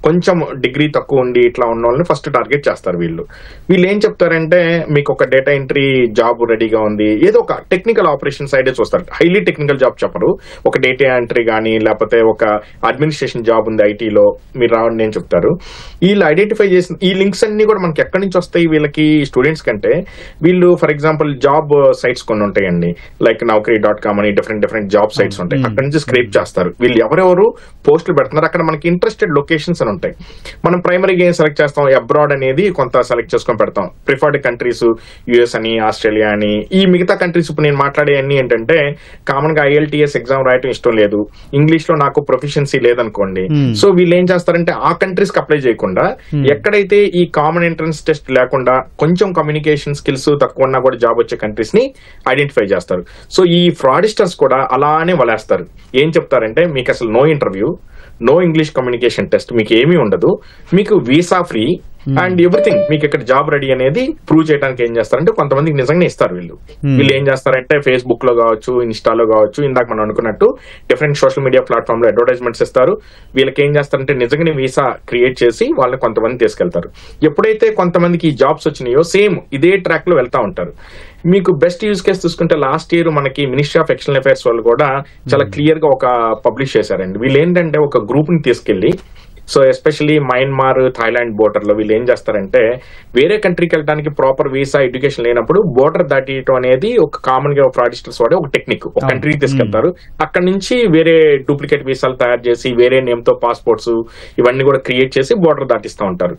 కొంచెం డిగ్రీ తక్కువ ఉండి ఇట్లా ఉన్న వాళ్ళని ఫస్ట్ టార్గెట్ చేస్తారు. వీళ్ళు ఏం చెప్తారంటే మీకు ఒక డేటా ఎంట్రీ జాబ్ రెడీగా ఉంది, ఏదో ఒక టెక్నికల్ ఆపరేషన్ సైడే చూస్తారు, హైలీ టెక్నికల్ జాబ్ చెప్పరు. ఒక డేటా ఎంట్రీ కానీ లేకపోతే ఒక అడ్మినిస్ట్రేషన్ జాబ్ ఉంది ఐటీలో, మీరు రావని నేను చెప్తారు. వీళ్ళు ఐడెంటిఫై చేసిన ఈ లింక్స్ అన్ని కూడా మనకి ఎక్కడి నుంచి వస్తాయి వీళ్ళకి స్టూడెంట్స్ కంటే, వీళ్ళు ఫర్ ఎగ్జాంపుల్ జాబ్ సైట్స్ కొన్ని ఉంటాయండి, లైక్ Naukri.com అని డిఫరెంట్ జాబ్ సైట్స్ ఉంటాయి, అక్కడ నుంచి స్క్రేప్ చేస్తారు. వీళ్ళు ఎవరెవరు పోస్టులు పెడుతున్నారు, అక్కడ మనకి ఇంట్రెస్టెడ్ లొకేషన్స్ ఉంటాయి. మనం ప్రైమరీగా ఏం సెలెక్ట్ చేస్తాం, అబ్రాడ్ అనేది కొంత సెలెక్ట్ చేసుకొని పెడతాం. ప్రిఫర్డ్ కంట్రీస్ యుఎస్ అని, ఆస్ట్రేలియా అని. ఈ మిగతా కంట్రీస్ ఇప్పుడు నేను మాట్లాడే అన్ని ఏంటంటే కామన్ గా IELTS ఎగ్జామ్ రాయటం ఇష్టం లేదు, ఇంగ్లీష్ లో నాకు ప్రొఫిషియన్సీ లేదనుకోండి, సో వీళ్ళు ఏం చేస్తారంటే ఆ కంట్రీస్ కి అప్లై చేయకుండా ఎక్కడైతే ఈ కామన్ ఎంట్రన్స్ టెస్ట్ లేకుండా కొంచెం కమ్యూనికేషన్ స్కిల్స్ తక్కువ ఉన్నా కూడా జాబ్ వచ్చే కంట్రీస్ ని ఐడెంటిఫై చేస్తారు. సో ఈ ఫ్రాడిస్టర్స్ కూడా అలానే వలేస్తారు. ఏం చెప్తారంటే మీకు అసలు no interview, no English communication test, మీకు ఏమీ ఉండదు, మీకు వీసా ఫ్రీ అండ్ ఎవ్రీథింగ్, మీకు ఇక్కడ జాబ్ రెడీ అనేది ప్రూవ్ చేయడానికి ఏం చేస్తారంటే కొంతమందికి నిజంగా ఇస్తారు. వీళ్ళు ఏం చేస్తారంటే ఫేస్బుక్ లో కావచ్చు, ఇన్స్టాలో కావచ్చు, ఇందాక మనం అనుకున్నట్టు డిఫరెంట్ సోషల్ మీడియా ప్లాట్ఫామ్ లో అడ్వర్టైజ్మెంట్స్ ఇస్తారు. వీళ్ళకి ఏం చేస్తారంటే నిజంగానే వీసా క్రియేట్ చేసి వాళ్ళని కొంతమంది తీసుకెళ్తారు. ఎప్పుడైతే కొంతమందికి ఈ జాబ్స్ వచ్చినాయో సేమ్ ఇదే ట్రాక్ లో వెళ్తా ఉంటారు. మీకు బెస్ట్ యూజ్ కేసు చూసుకుంటే లాస్ట్ ఇయర్ మనకి మినిస్ట్రీ ఆఫ్ ఎక్స్టర్నల్ అఫైర్స్ వాళ్ళు కూడా చాలా క్లియర్ గా ఒక పబ్లిష్ చేశారండి. వీళ్ళు ఏంటంటే ఒక గ్రూప్ ని తీసుకెళ్లి, so especially Myanmar, Thailand border లో వీళ్ళు ఏం చేస్తారంటే వేరే కంట్రీకి వెళ్ళడానికి ప్రాపర్ వీసా, ఎడ్యుకేషన్ లేనప్పుడు బోర్డర్ దాటియటం అనేది ఒక కామన్ గా ఫ్రాడిస్టర్స్ వాడే ఒక టెక్నిక్. ఒక కంట్రీకి తీసుకెళ్తారు, అక్కడ నుంచి వేరే డూప్లికేట్ వీసాలు తయారు చేసి వేరే నేమ్ తో పాస్పోర్ట్స్ ఇవన్నీ కూడా క్రియేట్ చేసి బోర్డర్ దాటిస్తూ ఉంటారు.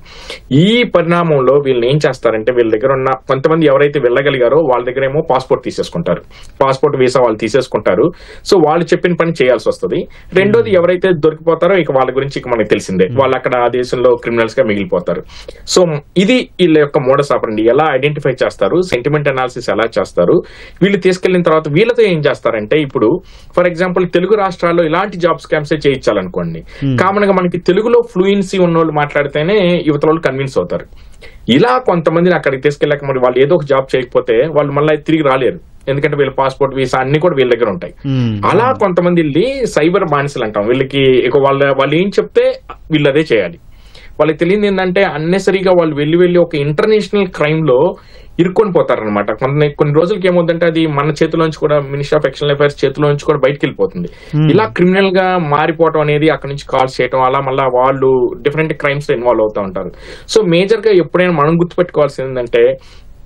ఈ పరిణామంలో వీళ్ళు ఏం చేస్తారంటే వీళ్ళ దగ్గర ఉన్న కొంతమంది ఎవరైతే వెళ్ళగలిగారో వాళ్ళ దగ్గర ఏమో పాస్పోర్ట్ తీసేసుకుంటారు, పాస్పోర్ట్ వీసా వాళ్ళు తీసేసుకుంటారు. సో వాళ్ళు చెప్పిన పని చేయాల్సి వస్తుంది. రెండోది ఎవరైతే దొరికిపోతారో ఇక వాళ్ళ గురించి ఇక మనకి తెలిసిందే. తెలిసిందే, వాళ్ళు అక్కడ ఆ దేశంలో క్రిమినల్స్ గా మిగిలిపోతారు. సో ఇది వీళ్ళ యొక్క మోడస్ ఆపరండి. ఎలా ఐడెంటిఫై చేస్తారు, సెంటిమెంట్ అనాలిసిస్ ఎలా చేస్తారు, వీళ్ళు తీసుకెళ్లిన తర్వాత వీళ్ళతో ఏం చేస్తారంటే, ఇప్పుడు ఫర్ ఎగ్జాంపుల్ తెలుగు రాష్ట్రాల్లో ఇలాంటి జాబ్ స్కామ్స్ చేయించాలనుకోండి, కామన్ గా మనకి తెలుగులో ఫ్లూయెన్సీ ఉన్న వాళ్ళు మాట్లాడితేనే యువత వాళ్ళు కన్విన్స్ అవుతారు. ఇలా కొంతమందిని అక్కడికి తీసుకెళ్ళాక మరి వాళ్ళు ఏదో ఒక జాబ్ చేయకపోతే వాళ్ళు మళ్ళీ తిరిగి రాలేరు, ఎందుకంటే వీళ్ళ పాస్పోర్ట్, వీసా అన్ని కూడా వీళ్ళ దగ్గర ఉంటాయి. అలా కొంతమంది వెళ్ళి సైబర్ బానిసలు అంటాం, వీళ్ళకి వాళ్ళు ఏం చెప్తే వీళ్ళు అదే చేయాలి. వాళ్ళకి తెలియదు ఏంటంటే అన్నెసరీగా వాళ్ళు వెళ్ళి ఒక ఇంటర్నేషనల్ క్రైమ్ లో ఇరుక్కొని పోతారనమాట. కొన్ని రోజులకి ఏమవుతుందంటే అది మన చేతిలోంచి కూడా, మినిస్ట్రీ ఆఫ్ ఎక్స్టర్నల్ అఫైర్స్ చేతిలోంచి కూడా బయటకు వెళ్ళిపోతుంది. ఇలా క్రిమినల్ గా మారిపోవడం అనేది, అక్కడ నుంచి కాల్స్ చేయడం, అలా మళ్ళీ వాళ్ళు డిఫరెంట్ క్రైమ్స్ లో ఇన్వాల్వ్ అవుతూ ఉంటారు. సో మేజర్ గా ఎప్పుడైనా మనం గుర్తుపెట్టుకోవాల్సింది ఏంటంటే,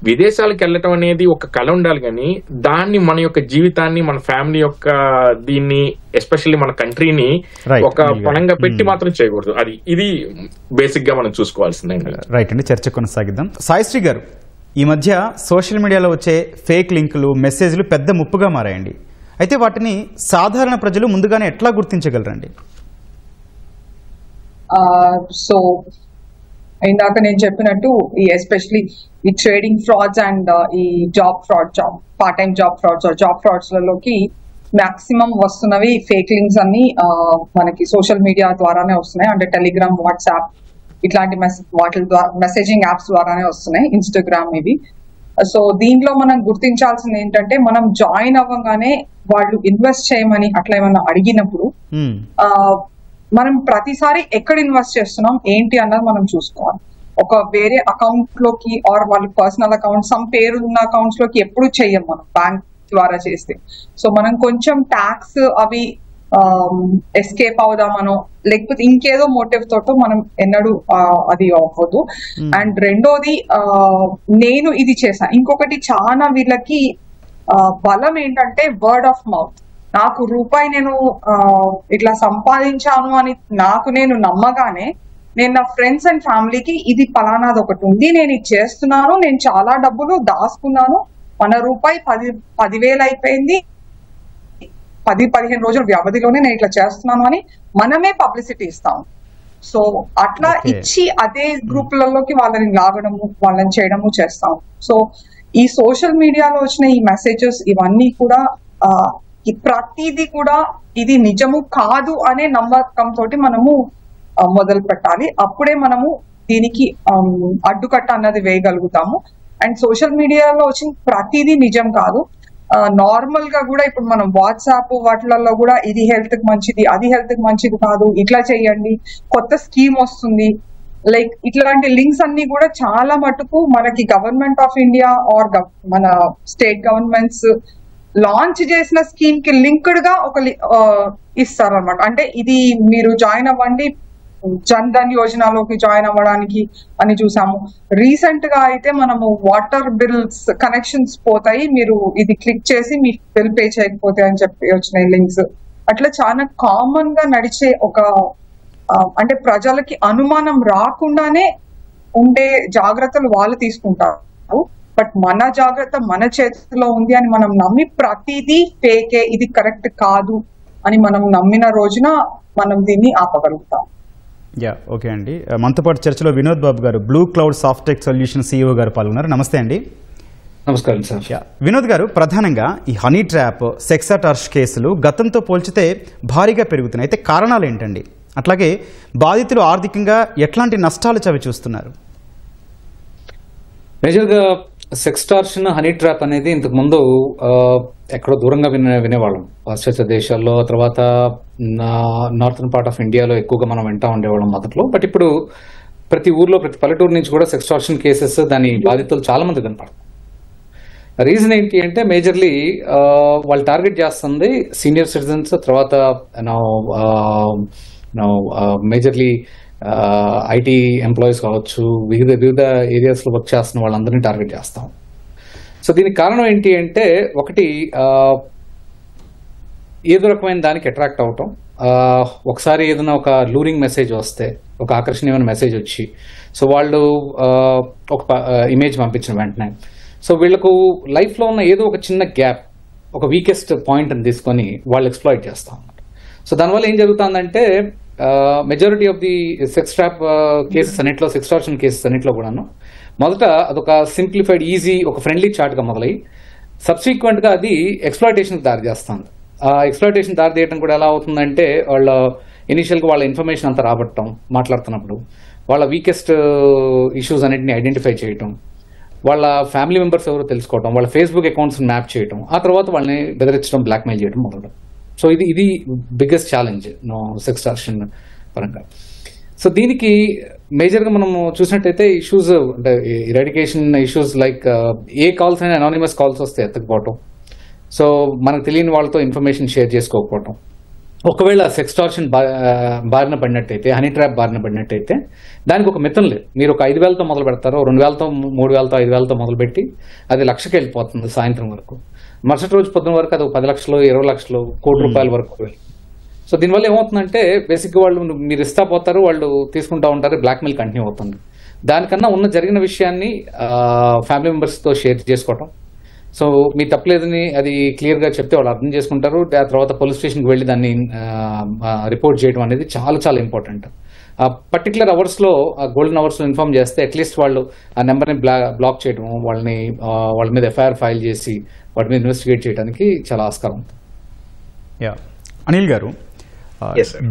విదేశాలకు వెళ్ళటం అనేది ఒక కళ ఉండాలి, కానీ దాన్ని మన యొక్క జీవితాన్ని, మన ఫ్యామిలీ యొక్క దీన్ని, ఎస్పెషల్లీ మన కంట్రీని ఒక పణంగా పెట్టి మాత్రం చేయకూడదు. ఇది బేసిక్ గా మనం చూసుకోవాల్సిందే. రైట్ అండి, చర్చ కొనసాగిద్దాం. సాయిశ్రీ గారు, ఈ మధ్య సోషల్ మీడియాలో వచ్చే ఫేక్ లింకులు, మెసేజ్లు పెద్ద ముప్పుగా మారాయండి. అయితే వాటిని సాధారణ ప్రజలు ముందుగానే ఎట్లా గుర్తించగలరండి? సో ఇందాక నేను చెప్పినట్టు ఈ ఎస్పెషలీ ఈ ట్రేడింగ్ ఫ్రాడ్స్ అండ్ ఈ పార్ట్ టైం జాబ్ ఫ్రాడ్స్ లలోకి మాక్సిమం వస్తున్నవి ఫేక్ లింక్స్ అన్ని మనకి సోషల్ మీడియా ద్వారానే వస్తున్నాయి. అంటే టెలిగ్రామ్, వాట్సాప్ ఇట్లాంటి వాటి ద్వారా, మెసేజింగ్ యాప్స్ ద్వారానే వస్తున్నాయి, ఇన్స్టాగ్రామ్ ఇవి. సో దీంట్లో మనం గుర్తించాల్సింది ఏంటంటే, మనం జాయిన్ అవ్వగానే వాళ్ళు ఇన్వెస్ట్ చేయమని అట్లా ఏమన్నా అడిగినప్పుడు మనం ప్రతిసారి ఎక్కడ ఇన్వెస్ట్ చేస్తున్నాం ఏంటి అన్నది మనం చూసుకోవాలి. ఒక వేరే అకౌంట్ లోకి ఆర్ వాళ్ళ పర్సనల్ అకౌంట్, సమ్ పేరున్న అకౌంట్స్ లోకి ఎప్పుడు చెయ్యం మనం బ్యాంక్ ద్వారా చేస్తే. సో మనం కొంచెం ట్యాక్స్ అవి ఎస్కేప్ అవుదామనో లేకపోతే ఇంకేదో మోటివ్ తోటో మనం ఎన్నడూ అది అవ్వదు. అండ్ రెండోది, నేను ఇది చేశాను. ఇంకొకటి చాలా వీళ్ళకి బలం ఏంటంటే వర్డ్ ఆఫ్ మౌత్. నాకు రూపాయి నేను ఇట్లా సంపాదించాను అని నేను నమ్మగానే నేను నా ఫ్రెండ్స్ అండ్ ఫ్యామిలీకి ఇది పలానాది ఒకటి ఉంది, నేను ఇది చేస్తున్నాను, నేను చాలా డబ్బులు దాచుకున్నాను, మన రూపాయి 10,000 అయిపోయింది, 10-15 రోజుల వ్యవధిలోనే నేను ఇట్లా చేస్తున్నాను అని మనమే పబ్లిసిటీ ఇస్తాం. సో అట్లా ఇచ్చి అదే గ్రూపులలోకి వాళ్ళని లాగడము, వాళ్ళని చేయడము చేస్తాం. సో ఈ సోషల్ మీడియాలో వచ్చిన ఈ మెసేజెస్ ఇవన్నీ కూడా ప్రతిదీ కూడా ఇది నిజము కాదు అనే నమ్మకంతో మనము మొదలు పెట్టాలి. అప్పుడే మనము దీనికి అడ్డుకట్ట అన్నది వేయగలుగుతాము. అండ్ సోషల్ మీడియాలో వచ్చిన ప్రతిదీ నిజం కాదు. నార్మల్ గా కూడా ఇప్పుడు మనం వాట్సాప్ వాటిలలో కూడా ఇది హెల్త్ కి మంచిది, అది హెల్త్ కి మంచిది కాదు, ఇట్లా చేయండి, కొత్త స్కీమ్ వస్తుంది, లైక్ ఇట్లాంటి లింక్స్ అన్ని కూడా చాలా మటుకు మనకి గవర్నమెంట్ ఆఫ్ ఇండియా ఆర్ మన స్టేట్ గవర్నమెంట్స్ లాంచ్ చేసిన స్కీమ్ కి లింక్డ్ గా ఒక ఇస్తారు అనమాట. అంటే ఇది మీరు జాయిన్ అవ్వండి, జన్ ధన్ యోజనలోకి జాయిన్ అవ్వడానికి అని చూసాము. రీసెంట్ గా అయితే మనము వాటర్ బిల్స్ కనెక్షన్స్ పోతాయి, మీరు ఇది క్లిక్ చేసి మీ బిల్ పే చేయకపోతే అని చెప్పి వచ్చినాయి లింక్స్. అట్లా చాలా కామన్ గా నడిచే ఒక అంటే ప్రజలకి అనుమానం రాకుండానే ఉండే జాగ్రత్తలు వాళ్ళు తీసుకుంటారు. బట్ మన జాగ్రత్త మన చేతిలో ఉంది అని మనం నమ్మి ప్రతిదీ ఫేకే, ఇది కరెక్ట్ కాదు అని మనం నమ్మిన రోజున మనం దీన్ని ఆపగలుగుతాం. ఓకే అండి, మనతో పాటు చర్చలో వినోద్ బాబు గారు, blue cloud Softech solution CEO గారు పాల్గొన్నారు. నమస్తే అండి. నమస్కారం సార్. వినోద్ గారు, ప్రధానంగా ఈ హనీ ట్రాప్, సెక్స్ అటార్ష్ కేసులు గతంతో పోల్చితే భారీగా పెరుగుతున్నాయి. అయితే కారణాలు ఏంటండి? అట్లాగే బాధితులు ఆర్థికంగా ఎట్లాంటి నష్టాలు చవి చూస్తున్నారు? మేజర్గా సెక్స్టార్షన్, హనీ ట్రాప్ అనేది ఇంతకు ముందు ఎక్కడో దూరంగా వినేవాళ్ళం. పాశ్చాత్య దేశాల్లో, తర్వాత నార్థన్ పార్ట్ ఆఫ్ ఇండియాలో ఎక్కువగా మనం వింటా ఉండేవాళ్ళం మొదట్లో. బట్ ఇప్పుడు ప్రతి ఊర్లో, ప్రతి పల్లెటూరు నుంచి కూడా సెక్స్టార్షన్ కేసెస్, దాని బాధితులు చాలా మంది కనపడతారు. రీజన్ ఏంటి అంటే, మేజర్లీ వాళ్ళు టార్గెట్ చేస్తుంది సీనియర్ సిటిజన్స్, తర్వాత మేజర్లీ ఐటీ ఎంప్లాయీస్ కావచ్చు, వివిధ ఏరియాస్లో వర్క్ చేస్తున్న వాళ్ళందరినీ టార్గెట్ చేస్తాం. సో దీనికి కారణం ఏంటి అంటే, ఒకటి ఏదో రకమైన దానికి అట్రాక్ట్ అవటం. ఒకసారి ఏదైనా ఒక లూరింగ్ మెసేజ్ వస్తే, ఒక ఆకర్షణీయమైన మెసేజ్ వచ్చి, సో వాళ్ళు ఒక ఇమేజ్ పంపించిన వెంటనే సో వీళ్ళకు లైఫ్లో ఉన్న ఏదో ఒక చిన్న గ్యాప్, ఒక వీకెస్ట్ పాయింట్ని తీసుకొని వాళ్ళు ఎక్స్ప్లాయిట్ చేస్తాం అన్నమాట. సో దానివల్ల ఏం జరుగుతుందంటే, majority of the sex trap cases అన్నింటిలో, సెక్స్టార్షన్ కేసెస్ అన్నింటిలో కూడాను మొదట అదొక సింప్లిఫైడ్ ఈజీ ఒక ఫ్రెండ్లీ చాట్గా మొదలై సబ్సిక్వెంట్గా అది ఎక్స్ప్లాయిటేషన్కి దారి చేస్తుంది. ఆ ఎక్స్ప్లాయిటేషన్ దారి తీయడం కూడా ఎలా అవుతుందంటే వాళ్ళ ఇనిషియల్గా వాళ్ళ ఇన్ఫర్మేషన్ అంతా రాబట్టడం, మాట్లాడుతున్నప్పుడు వాళ్ళ వీకెస్ట్ ఇష్యూస్ అన్నింటినీ ఐడెంటిఫై చేయటం, వాళ్ళ ఫ్యామిలీ మెంబర్స్ ఎవరో తెలుసుకోవడం, వాళ్ళ ఫేస్బుక్ అకౌంట్స్ మ్యాప్ చేయడం, ఆ తర్వాత వాళ్ళని బెదిరించడం, బ్లాక్మెయిల్ చేయడం మొదలు. సో ఇది బిగ్గెస్ట్ ఛాలెంజ్ సెక్స్టార్షన్ పరంగా. సో దీనికి మేజర్గా మనం చూసినట్టయితే ఇష్యూస్ అంటే ఇరాడికేషన్ ఇష్యూస్ లైక్ ఏ కాల్స్ అయినా అనానిమస్ కాల్స్ వస్తే ఎత్తకపోవటం, సో మనకు తెలియని వాళ్ళతో ఇన్ఫర్మేషన్ షేర్ చేసుకోకపోవటం. ఒకవేళ సెక్స్టార్షన్ బారిన పడినట్టయితే, హనీ ట్రాప్ బారిన పడినట్టయితే దానికి ఒక మితం లేదు. మీరు ఒక 5,000తో మొదలు పెడతారో, 2,000తో, 3,000తో, 5,000తో మొదలు పెట్టి అది లక్షకి వెళ్ళిపోతుంది సాయంత్రం వరకు. మరుసటి రోజు పొద్దున వరకు అది 10 లక్షలు, 20 లక్షలు, ₹1,00,00,000 వరకు వెళ్ళి. సో దీనివల్ల ఏమవుతుందంటే బేసిక్గా వాళ్ళు మీరు ఇస్తా పోతారు, వాళ్ళు తీసుకుంటా ఉంటారు, బ్లాక్మెయిల్ కంటిన్యూ అవుతుంది. దానికన్నా జరిగిన విషయాన్ని ఫ్యామిలీ మెంబర్స్తో షేర్ చేసుకోవటం, సో మీ తప్పలేదని అది క్లియర్గా చెప్తే వాళ్ళు అర్థం చేసుకుంటారు. ఆ తర్వాత పోలీస్ స్టేషన్కి వెళ్ళి దాన్ని రిపోర్ట్ చేయడం అనేది చాలా చాలా ఇంపార్టెంట్. ఆ పర్టికులర్ అవర్స్లో, ఆ గోల్డెన్ అవర్స్లో ఇన్ఫార్మ్ చేస్తే అట్లీస్ట్ వాళ్ళు ఆ నెంబర్ని బ్లాక్ చేయడం, వాళ్ళ మీద ఎఫ్ఐఆర్ ఫైల్ చేసి వాటి మీద ఇన్వెస్టిగేట్ చేయడానికి చాలా ఆస్కారం ఉంది. అనిల్ గారు,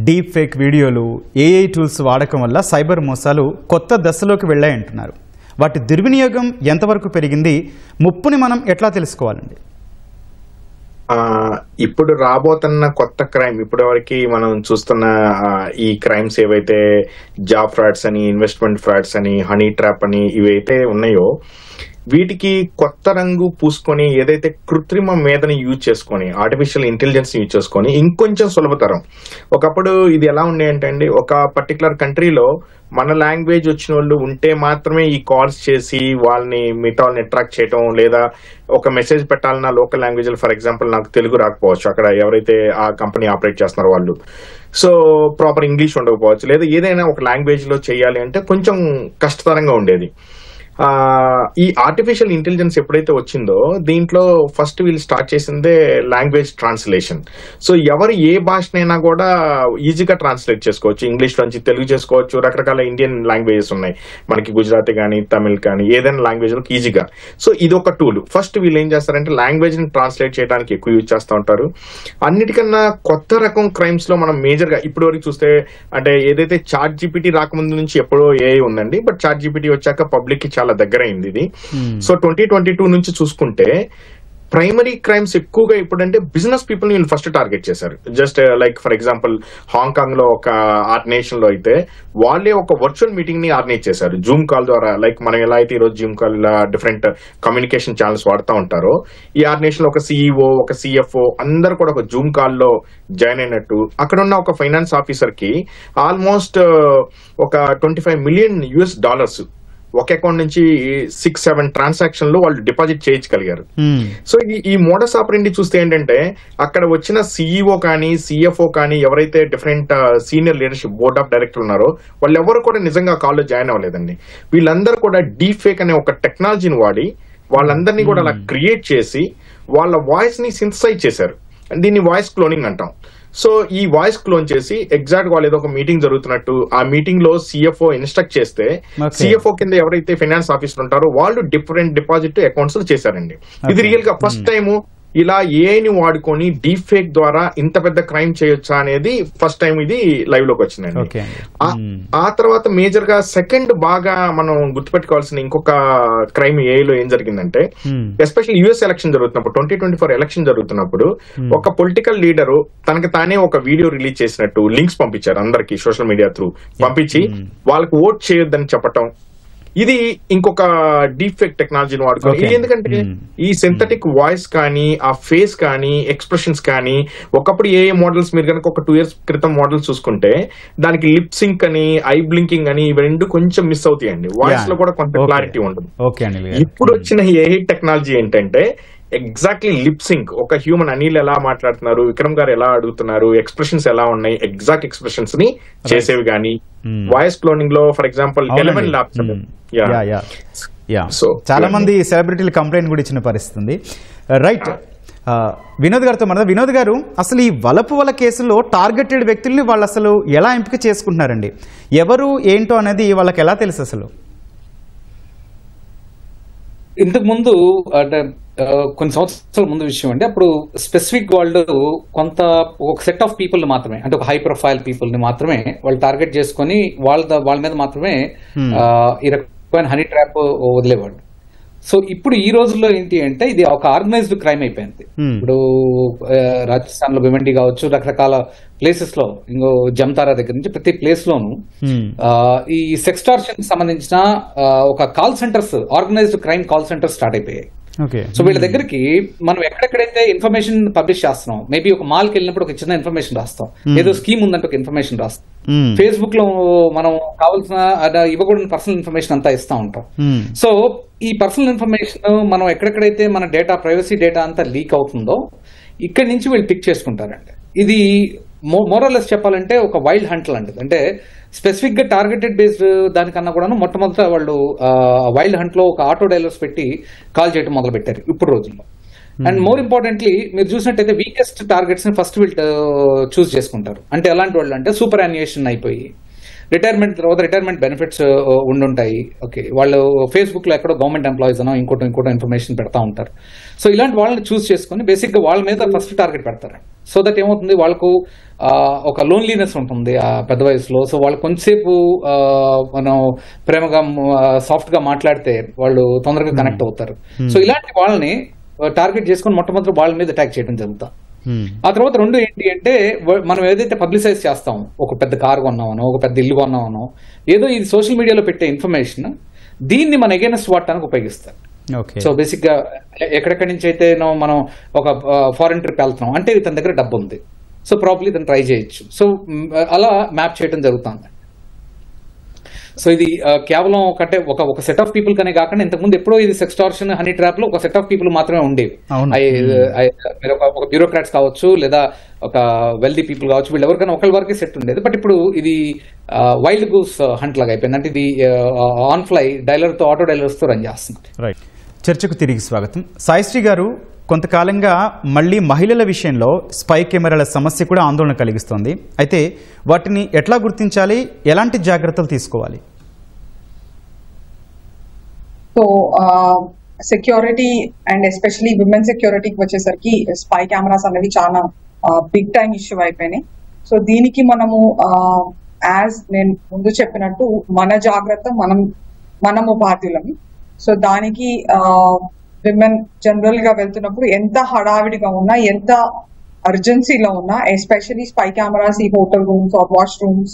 డీప్ ఫేక్ వీడియోలు, ఏఐ టూల్స్ వాడకం వల్ల సైబర్ మోసాలు కొత్త దశలోకి వెళ్ళాయంటున్నారు. వాటి దుర్వినియోగం ఎంతవరకు పెరిగింది, ముప్పుని మనం ఎట్లా తెలుసుకోవాలండి? ఇప్పుడు రాబోతున్న కొత్త క్రైమ్, ఇప్పటి వరకు మనం చూస్తున్న ఈ క్రైమ్స్ ఏవైతే జాబ్ ఫ్రాడ్స్ అని, ఇన్వెస్ట్మెంట్ ఫ్రాడ్స్ అని, హనీ ట్రాప్ అని ఇవైతే ఉన్నాయో వీటికి కొత్త రంగు పూసుకొని ఏదైతే కృత్రిమ మేధని యూజ్ చేసుకొని, ఆర్టిఫిషియల్ ఇంటెలిజెన్స్ యూజ్ చేసుకొని ఇంకొంచెం సులభతరం. ఒకప్పుడు ఇది ఎలా ఉండే అంటే అండి, ఒక పర్టికులర్ కంట్రీలో మన లాంగ్వేజ్ వచ్చిన వాళ్ళు ఉంటే మాత్రమే ఈ కాల్స్ చేసి వాళ్ళని మిగతా వాళ్ళని అట్రాక్ట్ చేయడం, లేదా ఒక మెసేజ్ పెట్టాలన్నా లోకల్ లాంగ్వేజ్, ఫర్ ఎగ్జాంపుల్ నాకు తెలుగు రాకపోవచ్చు, అక్కడ ఎవరైతే ఆ కంపెనీ ఆపరేట్ చేస్తున్నారో వాళ్ళు, సో ప్రాపర్ ఇంగ్లీష్ ఉండకపోవచ్చు, లేదా ఏదైనా ఒక లాంగ్వేజ్ లో చేయాలి అంటే కొంచెం కష్టతరంగా ఉండేది. ఈ ఆర్టిఫిషియల్ ఇంటెలిజెన్స్ ఎప్పుడైతే వచ్చిందో దీంట్లో ఫస్ట్ వీళ్ళు స్టార్ట్ చేసిందే లాంగ్వేజ్ ట్రాన్స్లేషన్. సో ఎవరు ఏ భాషనైనా కూడా ఈజీగా ట్రాన్స్లేట్ చేసుకోవచ్చు, ఇంగ్లీష్ నుంచి తెలుగు చేసుకోవచ్చు, రకరకాల ఇండియన్ లాంగ్వేజెస్ ఉన్నాయి మనకి, గుజరాతీ కానీ తమిళ్ కానీ ఏదైనా లాంగ్వేజ్ లో ఈజీగా. సో ఇది ఒక టూల్. ఫస్ట్ వీళ్ళు ఏం చేస్తారంటే లాంగ్వేజ్ ని ట్రాన్స్లేట్ చేయడానికి ఎక్కువ యూజ్ చేస్తూ ఉంటారు. అన్నిటికన్నా కొత్త రకం క్రైమ్స్ లో మనం మేజర్ గా ఇప్పటి వరకు చూస్తే, అంటే ఏదైతే చాట్ జీపీటీ రాకముందు నుంచి ఎప్పుడో ఏఐ ఉందండి, బట్ చాట్ జీపీటీ వచ్చాక పబ్లిక్ కి చాలా దగ్గర అయింది ఇది. సో 2022 నుంచి చూసుకుంటే ప్రైమరీ క్రైమ్స్ ఎక్కువగా ఇప్పుడంటే బిజినెస్ పీపుల్ ని వీళ్ళు ఫస్ట్ టార్గెట్ చేశారు. Just like for example Hong Kong లో ఒక ఆర్గనైజేషన్ లో అయితే వాళ్ళే ఒక వర్చువల్ మీటింగ్ ని ఆర్గనైజ్ చేశారు జూమ్ కాల్ ద్వారా. లైక్ మనం ఎలా అయితే ఈరోజు Zoom call different communication channels వాడుతూ ఉంటారో, ఈ ఆర్గనైజేషన్ లో ఒక సిఇఓ, ఒక సిఎఫ్ఓ అందరు కూడా ఒక జూమ్ కాల్ లో జాయిన్ అయినట్టు, అక్కడ ఉన్న ఒక ఫైనాన్స్ ఆఫీసర్ కి ఆల్మోస్ట్ ఒక $25 మిలియన్ ఒక అకౌంట్ నుంచి 6-7 ట్రాన్సాక్షన్ లో వాళ్ళు డిపాజిట్ చేయించగలిగారు. సో ఈ మోడస్ ఆపరెండి చూస్తే ఏంటంటే అక్కడ వచ్చిన సిఇఓ కానీ సిఎఫ్ఓ కానీ ఎవరైతే different senior leadership board of director ఉన్నారో వాళ్ళు ఎవరు కూడా నిజంగా కాల్లో జాయిన్ అవ్వలేదండి. వీళ్ళందరూ కూడా డీప్ ఫేక్ అనే ఒక టెక్నాలజీని వాడి వాళ్ళందరినీ కూడా అలా క్రియేట్ చేసి వాళ్ళ వాయిస్ ని సింథసైజ్ చేశారు. దీన్ని వాయిస్ క్లోనింగ్ అంటాం. సో ఈ వాయిస్ క్లోన్ చేసి ఎగ్జాక్ట్ వాళ్ళు ఏదో ఒక మీటింగ్ జరుగుతున్నట్టు ఆ మీటింగ్ లో సిఎఫ్ఓ ఇన్స్ట్రక్ట్ చేస్తే సిఎఫ్ఓ కింద ఎవరైతే ఫైనాన్స్ ఆఫీసర్ ఉంటారో వాళ్ళు డిఫరెంట్ డిపాజిట్ అకౌంట్స్ చేశారండి. ఇది రియల్ గా ఫస్ట్ టైం ఇలా ఏఐని వాడుకొని డీప్ ఫేక్ ద్వారా ఇంత పెద్ద క్రైమ్ చేయొచ్చా అనేది ఫస్ట్ టైం ఇది లైవ్ లోకి వచ్చిందండి. ఆ తర్వాత మేజర్ గా సెకండ్ బాగా మనం గుర్తుపెట్టుకోవాల్సిన ఇంకొక క్రైమ్ ఏఐలో ఏం జరిగిందంటే, ఎస్పెషల్లీ యుఎస్ ఎలక్షన్ జరుగుతున్నప్పుడు 2024 ఎలక్షన్ జరుగుతున్నప్పుడు ఒక పొలిటికల్ లీడరు తనకి తానే ఒక వీడియో రిలీజ్ చేసినట్టు లింక్స్ పంపించారు అందరికి సోషల్ మీడియా త్రూ పంపించి వాళ్ళకి ఓట్ చేయొద్దని చెప్పటం. ఇది ఇంకొక డీప్ ఫేక్ టెక్నాలజీని వాడుకోవాలి. ఇది ఎందుకంటే ఈ సింథటిక్ వాయిస్ కానీ ఆ ఫేస్ కానీ ఎక్స్ప్రెషన్స్ కానీ, ఒకప్పుడు ఏ మోడల్స్ మీరు కనుక ఒక 2 years క్రితం మోడల్స్ చూసుకుంటే దానికి లిప్ సింక్ అని, ఐ బ్లింకింగ్ అని ఇవి రెండు కొంచెం మిస్ అవుతాయండి. వాయిస్ లో కూడా కొంత క్లారిటీ ఉండదు. ఇప్పుడు వచ్చిన ఏఐ టెక్నాలజీ ఏంటంటే ఎగ్జాక్ట్లీ లిప్ సింక్, ఒక హ్యూమన్ అనిల్ ఎలా మాట్లాడుతున్నారు, విక్రమ్ గారు ఎలా అడుగుతున్నారు, ఎక్స్ప్రెషన్స్ ఎలా ఉన్నాయి, ఎగ్జాక్ట్ ఎక్స్ప్రెషన్స్ ని చేసేవి కానీ వాయిస్ క్లోనింగ్ లో ఫర్ ఎగ్జాంపుల్ 11 ల్యాబ్స్. సో చాలా మంది సెలబ్రిటీలు కంప్లైంట్ కూడా ఇచ్చిన పరిస్థితి ఉంది. రైట్, వినోద్ గారితో మన వినోద్ గారు, అసలు ఈ వలపు వల కేసులో టార్గెటెడ్ వ్యక్తుల్ని వాళ్ళు అసలు ఎలా ఎంపిక చేసుకుంటున్నారండి? ఎవరు ఏంటో అనేది వాళ్ళకి ఎలా తెలుసు అసలు? ఇంతకు ముందు అంటే కొన్ని సంవత్సరాల ముందు విషయం అండి, అప్పుడు స్పెసిఫిక్ వాళ్ళు కొంత ఒక సెట్ ఆఫ్ పీపుల్ మాత్రమే, అంటే ఒక హై ప్రొఫైల్ పీపుల్ ని మాత్రమే వాళ్ళు టార్గెట్ చేసుకుని వాళ్ళ మీద మాత్రమే ఈ రకమైన హనీ ట్రాప్ వదిలేవాళ్ళు. సో ఇప్పుడు ఈ రోజుల్లో ఏంటి అంటే ఇది ఒక ఆర్గనైజ్డ్ క్రైమ్ అయిపోయింది. ఇప్పుడు రాజస్థాన్ లో భివండి కావచ్చు, రకరకాల ప్లేసెస్ లో, ఇంకో జమ్తారా దగ్గర నుంచి ప్రతి ప్లేస్ లోను ఈ సెక్స్టార్షన్ సంబంధించిన ఒక call centres, organised crime call centres start అయిపోయాయి. సో వీళ్ళ దగ్గరికి మనం ఎక్కడెక్కడైతే ఇన్ఫర్మేషన్ పబ్లిష్ చేస్తున్నాం, మేబీ ఒక మాల్ కి వెళ్ళినప్పుడు ఒక చిన్న ఇన్ఫర్మేషన్ రాస్తాం, ఏదో స్కీమ్ ఉందంటే ఒక ఇన్ఫర్మేషన్ రాస్తాం, ఫేస్బుక్ లో మనం కావాల్సిన ఇవ్వకూడని పర్సనల్ ఇన్ఫర్మేషన్ అంతా ఇస్తా ఉంటాం. సో ఈ పర్సనల్ ఇన్ఫర్మేషన్ మనం ఎక్కడెక్కడైతే మన డేటా, ప్రైవసీ డేటా అంతా లీక్ అవుతుందో ఇక్కడి నుంచి వీళ్ళు పిక్ చేసుకుంటారండి. ఇది మోరల్లెస్ చెప్పాలంటే ఒక వైల్డ్ హంట్ లాంటిది. అంటే స్పెసిఫిక్ గా టార్గెటెడ్ బేస్డ్ దానికన్నా కూడా మొట్టమొదట వాళ్ళు వైల్డ్ హంట్ లో ఒక ఆటో డైలర్స్ పెట్టి కాల్ చేయడం మొదలు పెట్టారు ఇప్పుడు రోజుల్లో. అండ్ మోర్ ఇంపార్టెంట్లీ మీరు చూసినట్టయితే వీకెస్ట్ టార్గెట్స్ ని ఫస్ట్ వీళ్ళు చూస్ చేసుకుంటారు. అంటే ఎలాంటి వాళ్ళు అంటే సూపర్ యాన్యుయేషన్ అయిపోయి రిటైర్మెంట్ తర్వాత రిటైర్మెంట్ బెనిఫిట్స్ ఉండుంటాయి. ఓకే, వాళ్ళు ఫేస్బుక్ లో ఎక్కడో గవర్నమెంట్ ఎంప్లాయీస్ అనో ఇంకోటి ఇన్ఫర్మేషన్ పెడతా ఉంటారు. సో ఇలాంటి వాళ్ళని చూస్ చేసుకుని బేసిక్ గా వాళ్ళ మీద ఫస్ట్ టార్గెట్ పెడతారు. సో దట్ ఏమవుతుంది, వాళ్ళకు ఒక లోన్లీనెస్ ఉంటుంది ఆ పెద్ద వయసులో. సో వాళ్ళు కొంచెంసేపు మనం ప్రేమగా సాఫ్ట్ గా మాట్లాడితే వాళ్ళు తొందరగా కనెక్ట్ అవుతారు. సో ఇలాంటి వాళ్ళని టార్గెట్ చేసుకుని మొట్టమొదటి వాళ్ళ మీద అటాక్ చేయడం జరుగుతుంది. ఆ తర్వాత రెండు ఏంటి అంటే, మనం ఏదైతే పబ్లిసైజ్ చేస్తాం, ఒక పెద్ద కారు కొన్నామనో, ఒక పెద్ద ఇల్లు కొన్నామనో, ఏదో ఇది సోషల్ మీడియాలో పెట్టే ఇన్ఫర్మేషన్ దీన్ని మన అగైనెస్ట్ వాడటానికి ఉపయోగిస్తారు. సో బేసిక్ గా ఎక్కడెక్కడి నుంచి అయితే మనం ఒక ఫారెన్ ట్రిప్ వెళ్తున్నాం అంటే ఇతని దగ్గర డబ్బు ఉంది, సో ప్రాబ్లీ ఇతను ట్రై చేయొచ్చు. సో అలా మ్యాప్ చేయడం జరుగుతుంది. సో ఇది కేవలం ఒక సెట్ ఆఫ్ పీపుల్ కనే కాకుండా ఇంతకుముందు ఎప్పుడో ఇది సెక్స్టార్షన్, హనీ ట్రాప్ లో ఒక సెట్ ఆఫ్ పీపుల్ మాత్రమే ఉండేవి. ఒక బ్యూరోక్రాట్స్ కావచ్చు, లేదా ఒక వెల్దీ పీపుల్ కావచ్చు, వీళ్ళు ఎవరికైనా ఒకళ్ళ వరకే సెట్ ఉండేది. బట్ ఇప్పుడు ఇది వైల్డ్ గూస్ హంట్ లాగా అయిపోయింది. అంటే ఇది ఆన్ ఫ్లై డైలర్ తో, ఆటో డైలర్స్ తో రన్ చేస్తున్నారు. రైట్, చర్చకు తిరిగి స్వాగతం. సాయిశ్రీ గారు, కొంతకాలంగా మళ్ళీ మహిళల విషయంలో స్పై కెమెరాల సమస్య కూడా ఆందోళన కలిగిస్తోంది. అయితే వాటిని ఎట్లా గుర్తించాలి, ఎలాంటి జాగ్రత్తలు తీసుకోవాలి? So security and especially women సెక్యూరిటీకి వచ్చేసరికి స్పై కెమెరాస్ అనేవి చాలా బిగ్ టైమ్ ఇష్యూ అయిపోయినాయి. సో దీనికి మనము యాజ్ నేను ముందు చెప్పినట్టు మన జాగ్రత్త మనము బాధ్యులము. సో దానికి విమెన్ జనరల్ గా వెళ్తున్నప్పుడు ఎంత హడావిడిగా ఉన్నా, ఎంత అర్జెన్సీలో ఉన్నా, ఎస్పెషలీ స్పై కెమెరాస్ ఈ hotel rooms or wash rooms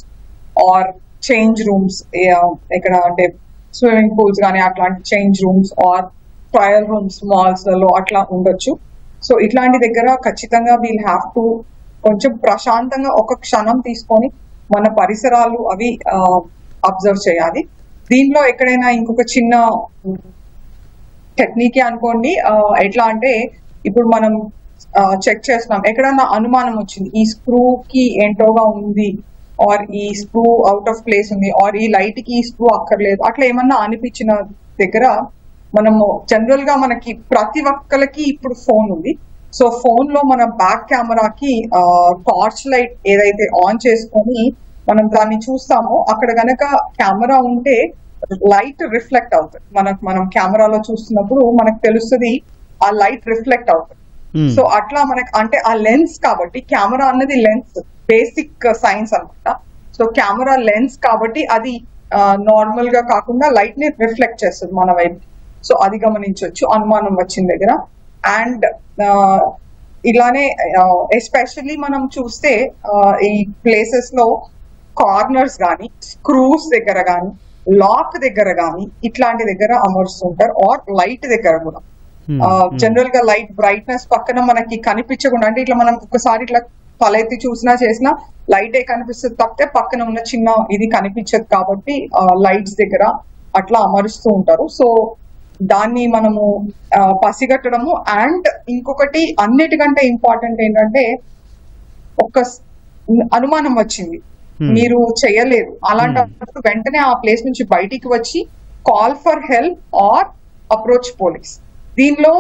or change rooms, ఇక్కడ అంటే స్విమ్మింగ్ పూల్స్ కానీ అట్లాంటి change rooms or trial rooms malls లలో అట్లా ఉండొచ్చు. సో ఇట్లాంటి దగ్గర ఖచ్చితంగా వీల్ హ్యావ్ టు కొంచెం ప్రశాంతంగా ఒక క్షణం తీసుకొని మన పరిసరాలు అవి అబ్జర్వ్ చేయాలి. దీనిలో ఎక్కడైనా ఇంకొక చిన్న టెక్నికే అనుకోండి, ఎట్లా అంటే ఇప్పుడు మనం చెక్ చేస్తున్నాం, ఎక్కడన్నా అనుమానం వచ్చింది, ఈ స్క్రూ కి ఏంటోగా ఉంది, ఆర్ ఈ స్క్రూ అవుట్ ఆఫ్ ప్లేస్ ఉంది, ఆర్ ఈ లైట్ కి ఈ స్క్రూ అక్కర్లేదు, అట్లా ఏమన్నా అనిపించిన దగ్గర మనము జనరల్ గా మనకి ప్రతి ఒక్కరికి ఇప్పుడు ఫోన్ ఉంది. సో ఫోన్ లో మన బ్యాక్ కెమెరాకి టార్చ్ లైట్ ఏదైతే ఆన్ చేసుకొని మనం దాన్ని చూస్తామో, అక్కడ గనక కెమెరా ఉంటే లైట్ రిఫ్లెక్ట్ అవుతుంది. మనం కెమెరాలో చూస్తున్నప్పుడు మనకు తెలుస్తుంది ఆ లైట్ రిఫ్లెక్ట్ అవుతుంది. సో అట్లా మనకి అంటే ఆ లెన్స్, కాబట్టి కెమెరా అన్నది లెన్స్, బేసిక్ సైన్స్ అనమాట. సో కెమెరా లెన్స్ కాబట్టి అది నార్మల్ గా కాకుండా లైట్ ని రిఫ్లెక్ట్ చేస్తుంది మన వైపు. సో అది గమనించవచ్చు అనుమానం వచ్చిన దగ్గర. అండ్ ఇలానే ఎస్పెషల్లీ మనం చూస్తే ఈ ప్లేసెస్ లో కార్నర్స్ కానీ, స్క్రూస్ దగ్గర కానీ, లాక్ దగ్గర కానీ ఇట్లాంటి దగ్గర అమరుస్తుంటారు. ఆర్ లైట్ దగ్గర కూడా జనరల్ గా లైట్ బ్రైట్నెస్ పక్కన మనకి కనిపించకుండా, అంటే ఇట్లా మనం ఒకసారి ఇట్లా తలెత్తి చూసినా చేసినా లైటే కనిపిస్తుంది తప్పితే పక్కన ఉన్న చిన్న ఇది కనిపించదు. కాబట్టి లైట్స్ దగ్గర అట్లా అమరుస్తూ ఉంటారు. సో దాన్ని మనము పసిగట్టడము. అండ్ ఇంకొకటి అన్నిటికంటే ఇంపార్టెంట్ ఏంటంటే, ఒక అనుమానం వచ్చింది, మీరు చేయలేదు, అలాంటప్పుడు వెంటనే ఆ ప్లేస్ నుంచి బయటికి వచ్చి call for help or approach police. దీనిలో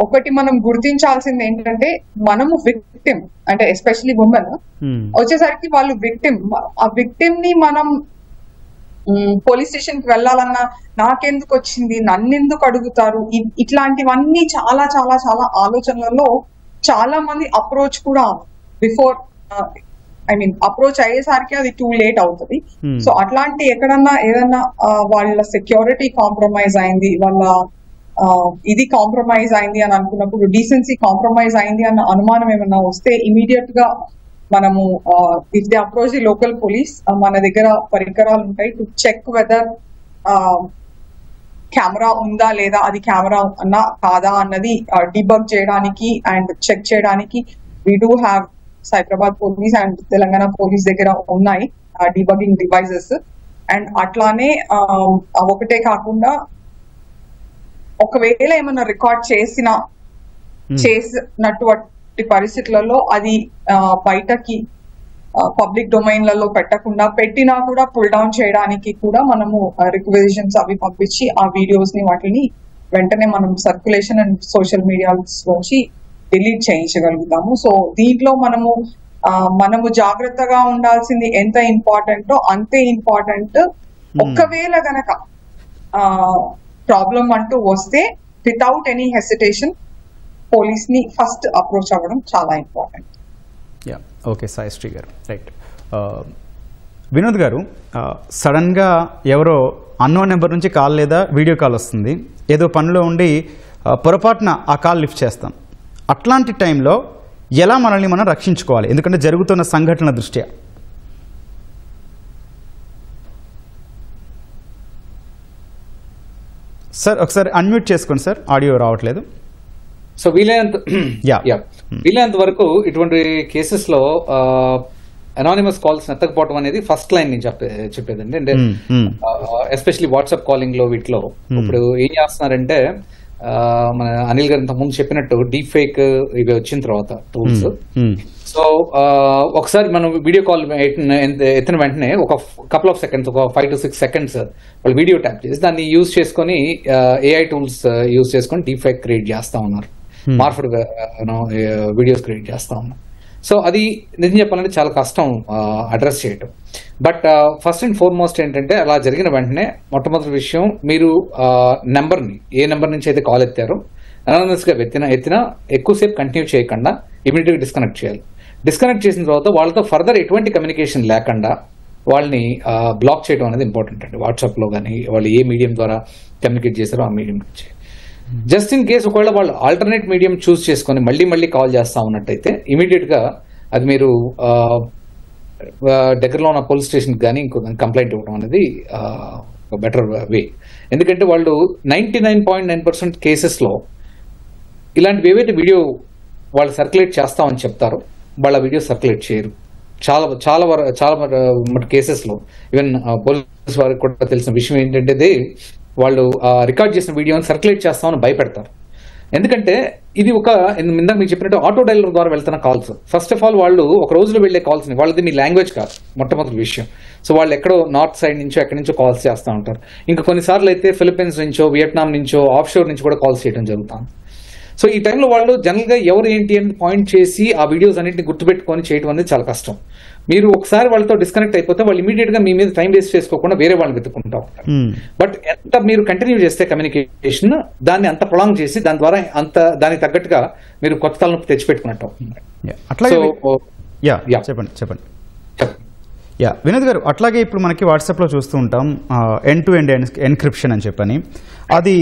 ఒకటి మనం గుర్తించాల్సింది ఏంటంటే మనము విక్టిమ్, అంటే ఎస్పెషలీ ఉమెన్ వచ్చేసరికి వాళ్ళు విక్టిమ్. ఆ విక్టిమ్ ని మనం పోలీస్ స్టేషన్ కి వెళ్ళాలన్నా నాకెందుకు వచ్చింది, నన్నెందుకు అడుగుతారు, ఇట్లాంటివన్నీ చాలా చాలా చాలా ఆలోచనలలో చాలా మంది అప్రోచ్ కూడా బిఫోర్ అప్రోచ్ అయ్యేసరికి అది టూ లేట్ అవుతుంది. సో అట్లాంటి ఎక్కడన్నా ఏదన్నా వాళ్ళ సెక్యూరిటీ కాంప్రమైజ్ అయింది, వాళ్ళ ఇది కాంప్రమైజ్ అయింది అని అనుకున్నప్పుడు, డీసెన్సీ కాంప్రమైజ్ అయింది అన్న అనుమానం ఏమన్నా వస్తే ఇమీడియట్ గా మనము if the approach the local police, మన దగ్గర పరికరాలు ఉంటాయి టు చెక్ వెదర్ కెమెరా ఉందా లేదా, అది కెమెరా అన్నా కాదా అన్నది డిబగ్ చేయడానికి అండ్ చెక్ చేయడానికి we do have Cyberabad police and Telangana police దగ్గర ఉన్నాయి డిబగింగ్ డివైజెస్. అండ్ అట్లానే ఒకటే కాకుండా ఒకవేళ ఏమన్నా రికార్డ్ చేసినటువంటి పరిస్థితులలో అది బయటకి పబ్లిక్ డొమైన్లలో పెట్టకుండా, పెట్టినా కూడా పుల్ డౌన్ చేయడానికి కూడా మనము రిక్వెజిషన్స్ అవి పంపించి ఆ వీడియోస్ ని వాటిని వెంటనే మనం సర్క్యులేషన్ అండ్ సోషల్ మీడియాస్ నుంచి డిలీట్ చేయించగలుగుతాము. సో దీంట్లో మనము జాగ్రత్తగా ఉండాల్సింది ఎంత ఇంపార్టెంటో అంతే ఇంపార్టెంట్. ఒకవేళ గనక ప్రాబ్లం అంటూ వస్తే వితౌట్ ఎనీ హెసిటేషన్ పోలీస్ ని ఫస్ట్ అప్రోచ్ అవ్వడం చాలా ఇంపార్టెంట్. ఓకే సాయిశ్రీ గారు, రైట్. వినోద్ గారు, సడన్గా ఎవరో అన్నోన్ నెంబర్ నుంచి కాల్ లేదా వీడియో కాల్ వస్తుంది, ఏదో పనిలో ఉండి పొరపాటున ఆ కాల్ లిఫ్ట్ చేస్తాం. అట్లాంటి టైంలో ఎలా మనల్ని మనం రక్షించుకోవాలి, ఎందుకంటే జరుగుతున్న సంఘటనల దృష్ట్యా? సార్ ఒకసారి అన్మ్యూట్ చేసుకోండి సార్, ఆడియో రావట్లేదు. సో వీలైనంత వరకు ఇటువంటి కేసెస్ లో అనానిమస్ కాల్స్ ఎత్తకపోవడం అనేది ఫస్ట్ లైన్ నేను చెప్పేదండి. అంటే ఎస్పెషలీ వాట్సాప్ కాలింగ్ లో వీటిలో ఇప్పుడు ఏం చేస్తున్నారంటే, మన అనిల్ గారు ఇంతకు ముందు చెప్పినట్టు డీప్ ఫేక్ ఇవి వచ్చిన తర్వాత టూల్స్, సో ఒకసారి మనం వీడియో కాల్ ఎత్తిన వెంటనే ఒక కపుల్ ఆఫ్ సెకండ్స్, ఒక 5 to 6 seconds వాళ్ళు వీడియో ట్యాప్ చేసి దాన్ని యూజ్ చేసుకొని ఏఐ టూల్స్ యూజ్ చేసుకొని డీప్ ఫేక్ క్రియేట్ చేస్తా ఉన్నారు, మార్ఫ్డ్ వీడియోస్ క్రియేట్ చేస్తా ఉన్నారు. సో అది నిజం చెప్పాలంటే చాలా కష్టం అడ్రస్ చేయటం. బట్ ఫస్ట్ అండ్ ఫార్మోస్ట్ ఏంటంటే, అలా జరిగిన వెంటనే మొట్టమొదటి విషయం, మీరు నెంబర్ని ఏ నెంబర్ నుంచి అయితే కాల్ ఎత్తారో అనానమస్ గా ఎత్తినా ఎక్కువసేపు కంటిన్యూ చేయకుండా ఇమీడియట్ గా డిస్కనెక్ట్ చేయాలి. డిస్కనెక్ట్ చేసిన తర్వాత వాళ్ళతో ఫర్దర్ ఎటువంటి కమ్యూనికేషన్ లేకుండా వాళ్ళని బ్లాక్ చేయడం అనేది ఇంపార్టెంట్ అండి. వాట్సాప్ లో కానీ వాళ్ళు ఏ మీడియం ద్వారా కమ్యూనికేట్ చేశారో ఆ మీడియం నుంచి. జస్ట్ ఇన్ కేసు ఒకవేళ వాళ్ళు ఆల్టర్నేట్ మీడియం చూస్ చేసుకొని మళ్ళీ కాల్ చేస్తా ఉన్నట్టయితే ఇమీడియట్ గా అది మీరు దగ్గరలో ఉన్న పోలీస్ స్టేషన్ కానీ ఇంకో కంప్లైంట్ ఇవ్వడం అనేది బెటర్ వే. ఎందుకంటే వాళ్ళు 99.9% కేసెస్లో ఇలాంటివి ఏవైతే వీడియో వాళ్ళు సర్క్యులేట్ చేస్తామని చెప్తారో వాళ్ళ వీడియో సర్క్యులేట్ చేయరు. చాలా కేసెస్లో ఈవెన్ పోలీస్ వారికి కూడా తెలిసిన విషయం ఏంటంటే, వాళ్ళు రికార్డ్ చేసిన వీడియోని సర్క్యులేట్ చేస్తామని భయపెడతారు. ఎందుకంటే ఇది ఇందాక మీకు చెప్పినట్టు ఆటో డైలర్ ద్వారా వెళ్తున్న కాల్స్. ఫస్ట్ ఆఫ్ ఆల్ వాళ్ళు ఒక రోజులో వెళ్లే కాల్స్ ని, వాళ్ళది మీ లాంగ్వేజ్ కాదు మొట్టమొదటి విషయం. సో వాళ్ళు ఎక్కడో నార్త్ సైడ్ నుంచో ఎక్కడి నుంచో కాల్స్ చేస్తూ ఉంటారు. ఇంకా కొన్నిసార్లు అయితే ఫిలిప్పీన్స్ నుంచో వియట్నాం నుంచో ఆఫ్ షోర్ నుంచి కూడా కాల్స్ చేయడం జరుగుతుంది. సో ఈ టైంలో వాళ్ళు జనరల్ గా ఎవరు ఏంటి అని పాయింట్ చేసి ఆ వీడియోస్ అన్నింటిని గుర్తుపెట్టుకొని చేయడం అనేది చాలా కష్టం. మీరు ఒకసారి వాళ్ళతో డిస్కనెక్ట్ అయిపోతే వాళ్ళు ఇమీడియట్ గా మీ మీద టైం వేస్ట్ చేసుకోకుండా వేరే వాళ్ళని వెతుక్కుంటా ఉంటారు. బట్ ఎంత మీరు కంటిన్యూ చేస్తే కమ్యూనికేషన్, దాన్ని అంత ప్రొలాంగ్ చేసి దాని ద్వారా దానికి తగ్గట్టుగా మీరు కొత్త తలనొప్పి తెచ్చిపెట్టుకున్నట్టు. చెప్పండి. వినోద్ గారు, అట్లాగే ఇప్పుడు మనకి వాట్సాప్లో చూస్తూ ఉంటాం ఎండ్ టు ఎండ్ ఎన్క్రిప్షన్ అని చెప్పని. అది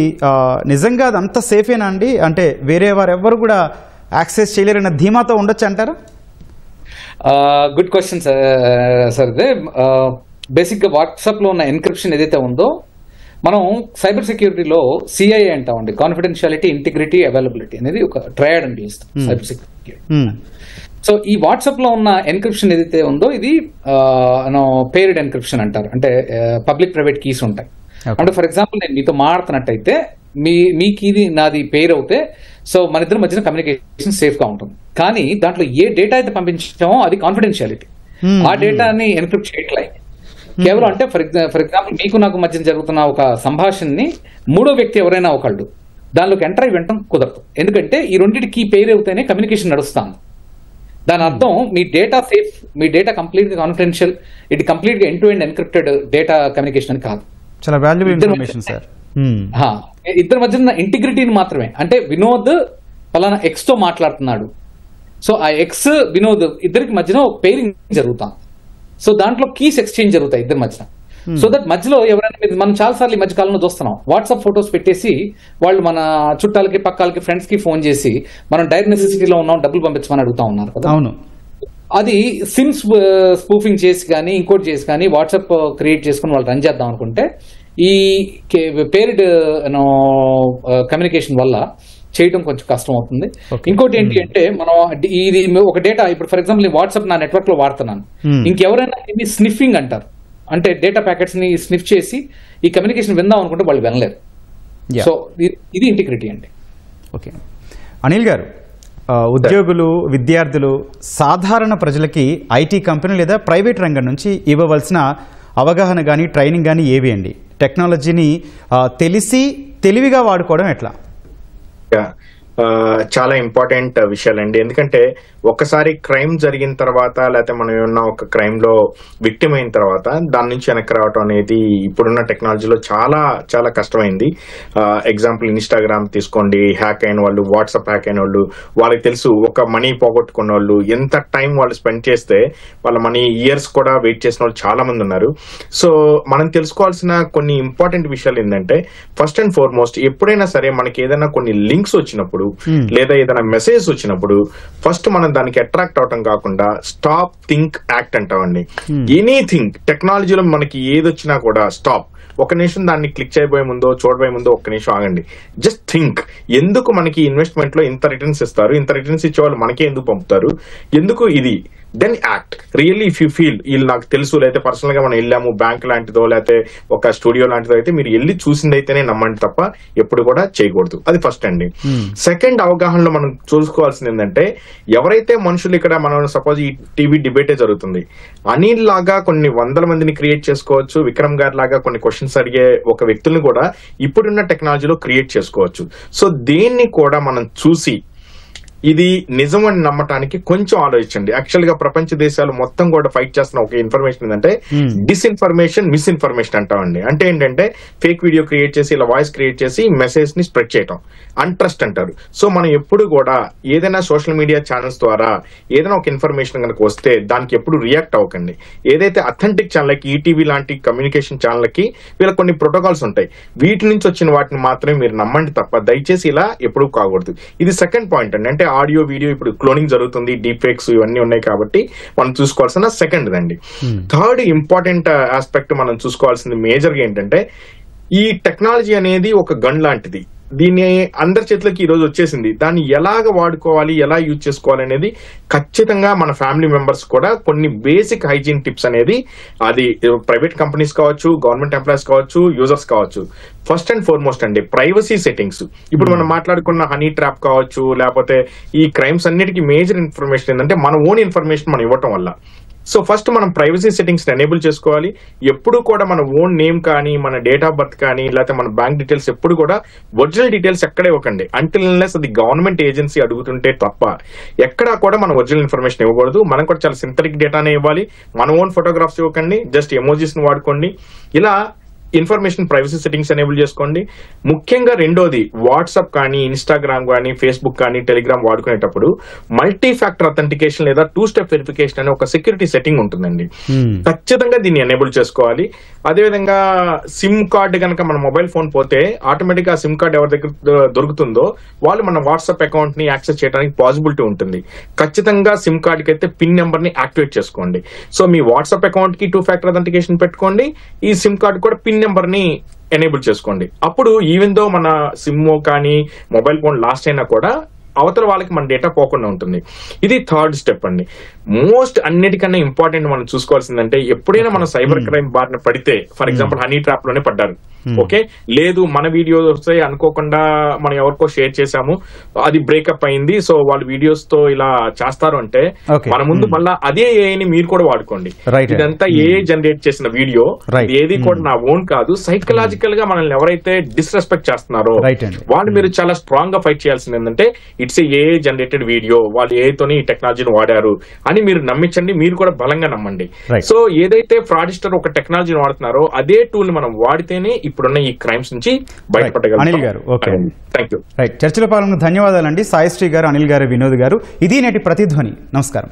నిజంగా అది అంత సేఫేనా అండి? అంటే వేరే వారెవ్వరు కూడా యాక్సెస్ చేయలేరన్న ధీమాతో ఉండొచ్చు అంటారా? Good question sir. అదే బేసిక్ గా వాట్సాప్ లో ఉన్న ఎన్క్రిప్షన్ ఏదైతే ఉందో, మనం సైబర్ సెక్యూరిటీలో సిఐఏ అంటామండి, కాన్ఫిడెన్షియాలిటీ, ఇంటిగ్రిటీ, అవైలబిలిటీ అనేది ఒక ట్రయాడ్ అని పిలుస్తాం సైబర్ సెక్యూరిటీ. సో ఈ వాట్సాప్ లో ఉన్న ఎన్క్రిప్షన్ ఏదైతే ఉందో ఇది పేర్డ్ ఎన్క్రిప్షన్ అంటారు. అంటే పబ్లిక్ ప్రైవేట్ కీస్ ఉంటాయి. అంటే ఫర్ ఎగ్జాంపుల్ నేను మీతో మాట్లాడుతున్నట్టయితే మీ కీది నాది పేరు అవుతే, సో మన ఇద్దరి మధ్యన కమ్యూనికేషన్ సేఫ్ గా ఉంటుంది. కానీ దాంట్లో ఏ డేటా అయితే పంపించామో అది కాన్ఫిడెన్షియాలిటీ. ఆ డేటాని ఎన్క్రిప్ట్ చేయట్లే కేవలం. అంటే ఫర్ ఎగ్జాంపుల్ మీకు నాకు మధ్య జరుగుతున్న ఒక సంభాషణని మూడో వ్యక్తి ఎవరైనా ఒకళ్ళు దానిలోకి ఎంటర్ అయి వినటం కుదరదు. ఎందుకంటే ఈ రెండింటికి పేరు అవుతేనే కమ్యూనికేషన్ నడుస్తాను. దాని అర్థం మీ డేటా సేఫ్, మీ డేటా కంప్లీట్ గా కాన్ఫిడెన్షియల్, ఇది కంప్లీట్ గా end to end encrypted data communication అని కాదు. చాలా వాల్యుబుల్ ఇన్ఫర్మేషన్ సార్. ఇద్దరి మధ్య ఇంటిగ్రిటీని మాత్రమే, అంటే వినోద్ పలానా ఎక్స్ తో మాట్లాడుతున్నాడు, సో ఆ ఎక్స్ వినోద్ ఇద్దరికి మధ్యన పేరింగ్ జరుగుతాం. సో దాంట్లో కీస్ ఎక్స్చేంజ్ జరుగుతాయి ఇద్దరి మధ్యన. సో దట్ మధ్యలో ఎవరైనా, మనం చాలా సార్లు ఈ మధ్య కాలంలో చూస్తున్నాం, వాట్సాప్ ఫొటోస్ పెట్టేసి వాళ్ళు మన చుట్టాలకి, పక్కాలకి, ఫ్రెండ్స్ కి ఫోన్ చేసి మనం డైరెక్ట్ నెసెసిటీలో ఉన్నాం డబ్బులు పంపించమని అడుగుతా ఉన్నారు కదా. అవును, అది సిమ్స్ స్పూఫింగ్ చేసి కానీ ఇంకోటి చేసి కానీ వాట్సాప్ క్రియేట్ చేసుకుని వాళ్ళు రన్ చేద్దాం అనుకుంటే ఈ పేరిడ్ కమ్యూనికేషన్ వల్ల చేయడం కొంచెం కష్టం అవుతుంది. ఇంకోటి ఏంటి అంటే, మనం ఇది ఒక డేటా, ఇప్పుడు ఫర్ ఎగ్జాంపుల్ వాట్సాప్ నా నెట్వర్క్ లో వాడుతున్నాను, ఇంకెవరైనా ఇది స్నిఫింగ్ అంటారు, అంటే డేటా ప్యాకెట్స్ ని స్నిఫ్ చేసి ఈ కమ్యూనికేషన్ విందాం అనుకుంటే వాళ్ళు వినలేరు. సో ఇది ఇంటిగ్రిటీ అండి. ఓకే అనిల్ గారు, ఉద్యోగులు, విద్యార్థులు, సాధారణ ప్రజలకి ఐటీ కంపెనీ లేదా ప్రైవేట్ రంగం నుంచి ఇవ్వవలసిన అవగాహన కానీ ట్రైనింగ్ కానీ ఏవి అండి? టెక్నాలజీని తెలిసి తెలివిగా వాడుకోవడం ఎట్లా? చాలా ఇంపార్టెంట్ విషయాలండి. ఎందుకంటే ఒక్కసారి క్రైమ్ జరిగిన తర్వాత, లేకపోతే మనం ఏమన్నా ఒక క్రైమ్ లో విక్టిమ్ అయిన తర్వాత దాని నుంచి వెనక్కి రావటం అనేది ఇప్పుడున్న టెక్నాలజీలో చాలా చాలా కష్టమైంది. ఎగ్జాంపుల్ ఇన్స్టాగ్రామ్ తీసుకోండి, హ్యాక్ అయిన వాళ్ళు, వాట్సాప్ హ్యాక్ అయిన వాళ్ళు, వాళ్ళకి తెలుసు ఒక మనీ పోగొట్టుకున్న వాళ్ళు ఎంత టైం వాళ్ళు స్పెండ్ చేస్తే వాళ్ళ మనీ ఇయర్స్ కూడా వెయిట్ చేసిన వాళ్ళు చాలా మంది ఉన్నారు. సో మనం తెలుసుకోవాల్సిన కొన్ని ఇంపార్టెంట్ విషయాలు ఏంటంటే, ఫస్ట్ అండ్ ఫార్మోస్ట్ ఎప్పుడైనా సరే మనకి ఏదైనా కొన్ని లింక్స్ వచ్చినప్పుడు లేదా ఏదైనా మెసేజ్ వచ్చినప్పుడు ఫస్ట్ మనం దానికి అట్రాక్ట్ అవటం కాకుండా స్టాప్, థింక్, యాక్ట్ అంటామండి. ఎనీథింగ్ టెక్నాలజీలో మనకి ఏది వచ్చినా కూడా స్టాప్, ఒక నిమిషం దాన్ని క్లిక్ చేయబోయే ముందో చూడబోయే ముందో ఒక్క నిమిషం ఆగండి. జస్ట్ థింక్, ఎందుకు మనకి ఇన్వెస్ట్మెంట్ లో ఇంత రిటర్న్స్ ఇస్తారు, ఇంత రిటర్న్స్ ఇచ్చే వాళ్ళు మనకే ఎందుకు పంపుతారు, ఎందుకు ఇది, then act. Really if you feel వీళ్ళు నాకు తెలుసు, లేకపోతే పర్సనల్ గా మనం వెళ్ళాము బ్యాంక్ లాంటిదో లేకపోతే ఒక స్టూడియో లాంటిదో అయితే మీరు వెళ్ళి చూసిందైతేనే నమ్మండి తప్ప ఎప్పుడు కూడా చేయకూడదు. అది ఫస్ట్ అండి. సెకండ్, అవగాహనలో మనం చూసుకోవాల్సింది ఏంటంటే, ఎవరైతే మనుషులు ఇక్కడ మనం సపోజ్ ఈ టీవీ డిబేటే జరుగుతుంది, అనిల్ లాగా కొన్ని వందల మందిని క్రియేట్ చేసుకోవచ్చు, విక్రమ్ గారి లాగా కొన్ని క్వశ్చన్స్ అడిగే ఒక వ్యక్తుల్ని కూడా ఇప్పుడున్న టెక్నాలజీలో క్రియేట్ చేసుకోవచ్చు. సో దేన్ని కూడా మనం చూసి ఇది నిజం అని నమ్మటానికి కొంచెం ఆలోచించండి. యాక్చువల్ గా ప్రపంచ దేశాలు మొత్తం కూడా ఫైట్ చేస్తున్న ఒక ఇన్ఫర్మేషన్ ఏంటంటే డిస్ఇన్ఫర్మేషన్, మిస్ఇన్ఫర్మేషన్ అంటామండి. అంటే ఏంటంటే ఫేక్ వీడియో క్రియేట్ చేసి, ఇలా వాయిస్ క్రియేట్ చేసి మెసేజ్ ని స్ప్రెడ్ చేయటం, అన్ట్రస్ట్ అంటారు. సో మనం ఎప్పుడు కూడా ఏదైనా సోషల్ మీడియా ఛానల్స్ ద్వారా ఏదైనా ఒక ఇన్ఫర్మేషన్ కనుక వస్తే దానికి ఎప్పుడు రియాక్ట్ అవ్వకండి. ఏదైతే అథెంటిక్ ఛానల్కి, ఈటీవీ లాంటి కమ్యూనికేషన్ ఛానల్కి వీళ్ళకి కొన్ని ప్రోటోకాల్స్ ఉంటాయి, వీటి నుంచి వచ్చిన వాటిని మాత్రమే మీరు నమ్మండి తప్ప దయచేసి ఇలా ఎప్పుడూ కాకూడదు. ఇది సెకండ్ పాయింట్ అండి. అంటే ఆడియో, వీడియో ఇప్పుడు క్లోనింగ్ జరుగుతుంది, డీప్ ఫేక్స్ ఇవన్నీ ఉన్నాయి కాబట్టి మనం చూసుకోవాల్సిన సెకండ్ దండి. థర్డ్ ఇంపార్టెంట్ ఆస్పెక్ట్ మనం చూసుకోవాల్సింది మేజర్గా ఏంటంటే, ఈ టెక్నాలజీ అనేది ఒక గన్ లాంటిది. దీన్ని అందరి చేతులకి ఈ రోజు వచ్చేసింది. దాన్ని ఎలాగ వాడుకోవాలి, ఎలా యూజ్ చేసుకోవాలి అనేది ఖచ్చితంగా మన ఫ్యామిలీ మెంబర్స్ కూడా కొన్ని బేసిక్ హైజీన్ టిప్స్ అనేది, అది ప్రైవేట్ కంపెనీస్ కావచ్చు, గవర్నమెంట్ ఎంప్లాయీస్ కావచ్చు, యూజర్స్ కావచ్చు. ఫస్ట్ అండ్ ఫార్మోస్ట్ అండి ప్రైవసీ సెట్టింగ్స్. ఇప్పుడు మనం మాట్లాడుకున్న హనీ ట్రాప్ కావచ్చు, లేకపోతే ఈ క్రైమ్స్ అన్నిటికీ మేజర్ ఇన్ఫర్మేషన్ ఏంటంటే మన ఓన్ ఇన్ఫర్మేషన్ మనం ఇవ్వటం వల్ల. సో ఫస్ట్ మనం ప్రైవసీ సెట్టింగ్స్ ఎనేబుల్ చేసుకోవాలి. ఎప్పుడు కూడా మన ఓన్ నేమ్ కానీ, మన డేట్ ఆఫ్ బర్త్ కానీ, లేకపోతే మన బ్యాంక్ డీటెయిల్స్ ఎప్పుడు కూడా ఒరిజినల్ డీటెయిల్స్ ఎక్కడే ఇవ్వకండి. అంటిల్ అన్లెస్ అది గవర్నమెంట్ ఏజెన్సీ అడుగుతుంటే తప్ప ఎక్కడా కూడా మన ఒరిజినల్ ఇన్ఫర్మేషన్ ఇవ్వకూడదు. మనం కూడా చాలా సింథటిక్ డేటానే ఇవ్వాలి. మన ఓన్ ఫోటోగ్రాఫ్స్ ఇవ్వకండి, జస్ట్ ఎమోజీస్ ని వాడుకోండి. ఇలా ఇన్ఫర్మేషన్ ప్రైవసీ సెట్టింగ్స్ ఎనేబుల్ చేసుకోండి. ముఖ్యంగా రెండోది, వాట్సాప్ కానీ, ఇన్స్టాగ్రామ్ కానీ, ఫేస్బుక్ కానీ, టెలిగ్రామ్ వాడుకునేటప్పుడు మల్టీ ఫ్యాక్టర్ అథెంటికేషన్ లేదా 2 స్టెప్ వెరిఫికేషన్ అనే ఒక సెక్యూరిటీ సెట్టింగ్ ఉంటుందండి. ఖచ్చితంగా దీన్ని ఎనేబుల్ చేసుకోవాలి. అదేవిధంగా సిమ్ కార్డ్ కనుక మన మొబైల్ ఫోన్ పోతే ఆటోమేటిక్ గా సిమ్ కార్డ్ ఎవరి దగ్గర దొరుకుతుందో వాళ్ళు మన వాట్సాప్ అకౌంట్ ని యాక్సెస్ చేయడానికి పాసిబిలిటీ ఉంటుంది. ఖచ్చితంగా సిమ్ కార్డ్ కి అయితే పిన్ నెంబర్ ని యాక్టివేట్ చేసుకోండి. సో మీ వాట్సాప్ అకౌంట్ కి 2 ఫ్యాక్టర్ అథెంటికేషన్ పెట్టుకోండి, ఈ సిమ్ కార్డ్ కూడా పిన్ నెంబర్ ని ఎనేబుల్ చేసుకోండి. అప్పుడు ఈవెన్ దో మన సిమ్ కానీ మొబైల్ ఫోన్ లాస్ట్ అయినా కూడా అవతల వాళ్ళకి మన డేటా పోకుండా ఉంటుంది. ఇది థర్డ్ స్టెప్ అండి. మోస్ట్ అన్నిటికన్నా ఇంపార్టెంట్ మనం చూసుకోవాల్సిందంటే, ఎప్పుడైనా మనం సైబర్ క్రైమ్ బారిన పడితే, ఫర్ ఎగ్జాంపుల్ హనీ ట్రాప్ లోనే పడ్డారు, ఓకే, లేదు మన వీడియోస్ వస్తాయి అనుకోకుండా మనం ఎవరికో షేర్ చేసాము, అది బ్రేకప్ అయింది, సో వాళ్ళు వీడియోస్ తో ఇలా చేస్తారు అంటే మన ముందు మళ్ళా అదే ఏఐని మీరు కూడా వాడుకోండి. ఇదంతా ఏఐ జనరేట్ చేసిన వీడియో, ఏది కూడా నా ఓన్ కాదు. సైకలాజికల్ గా మనల్ని ఎవరైతే డిస్రెస్పెక్ట్ చేస్తున్నారో వాళ్ళు మీరు చాలా స్ట్రాంగ్ గా ఫైట్ చేయాల్సింది ఏంటంటే, ఇట్స్ ఏఐ జనరేటెడ్ వీడియో, వాళ్ళు ఏఐతోని ఈ టెక్నాలజీని వాడారు అని మీరు నమ్మించండి, మీరు కూడా బలంగా నమ్మండి. సో ఏదైతే ఫ్రాడిస్టర్ ఒక టెక్నాలజీని వాడుతున్నారో అదే టూల్ మనం వాడితేనే ఇప్పుడున్న ఈ క్రైమ్స్ నుంచి బయటపడగలం. అనిల్ గారు, ఓకే, థ్యాంక్ యూ. చర్చలో పాల్గొన్న ధన్యవాదాలండి సాయిశ్రీ గారు, అనిల్ గారు, వినోద్ గారు. ఇది నేటి ప్రతిధ్వని. నమస్కారం.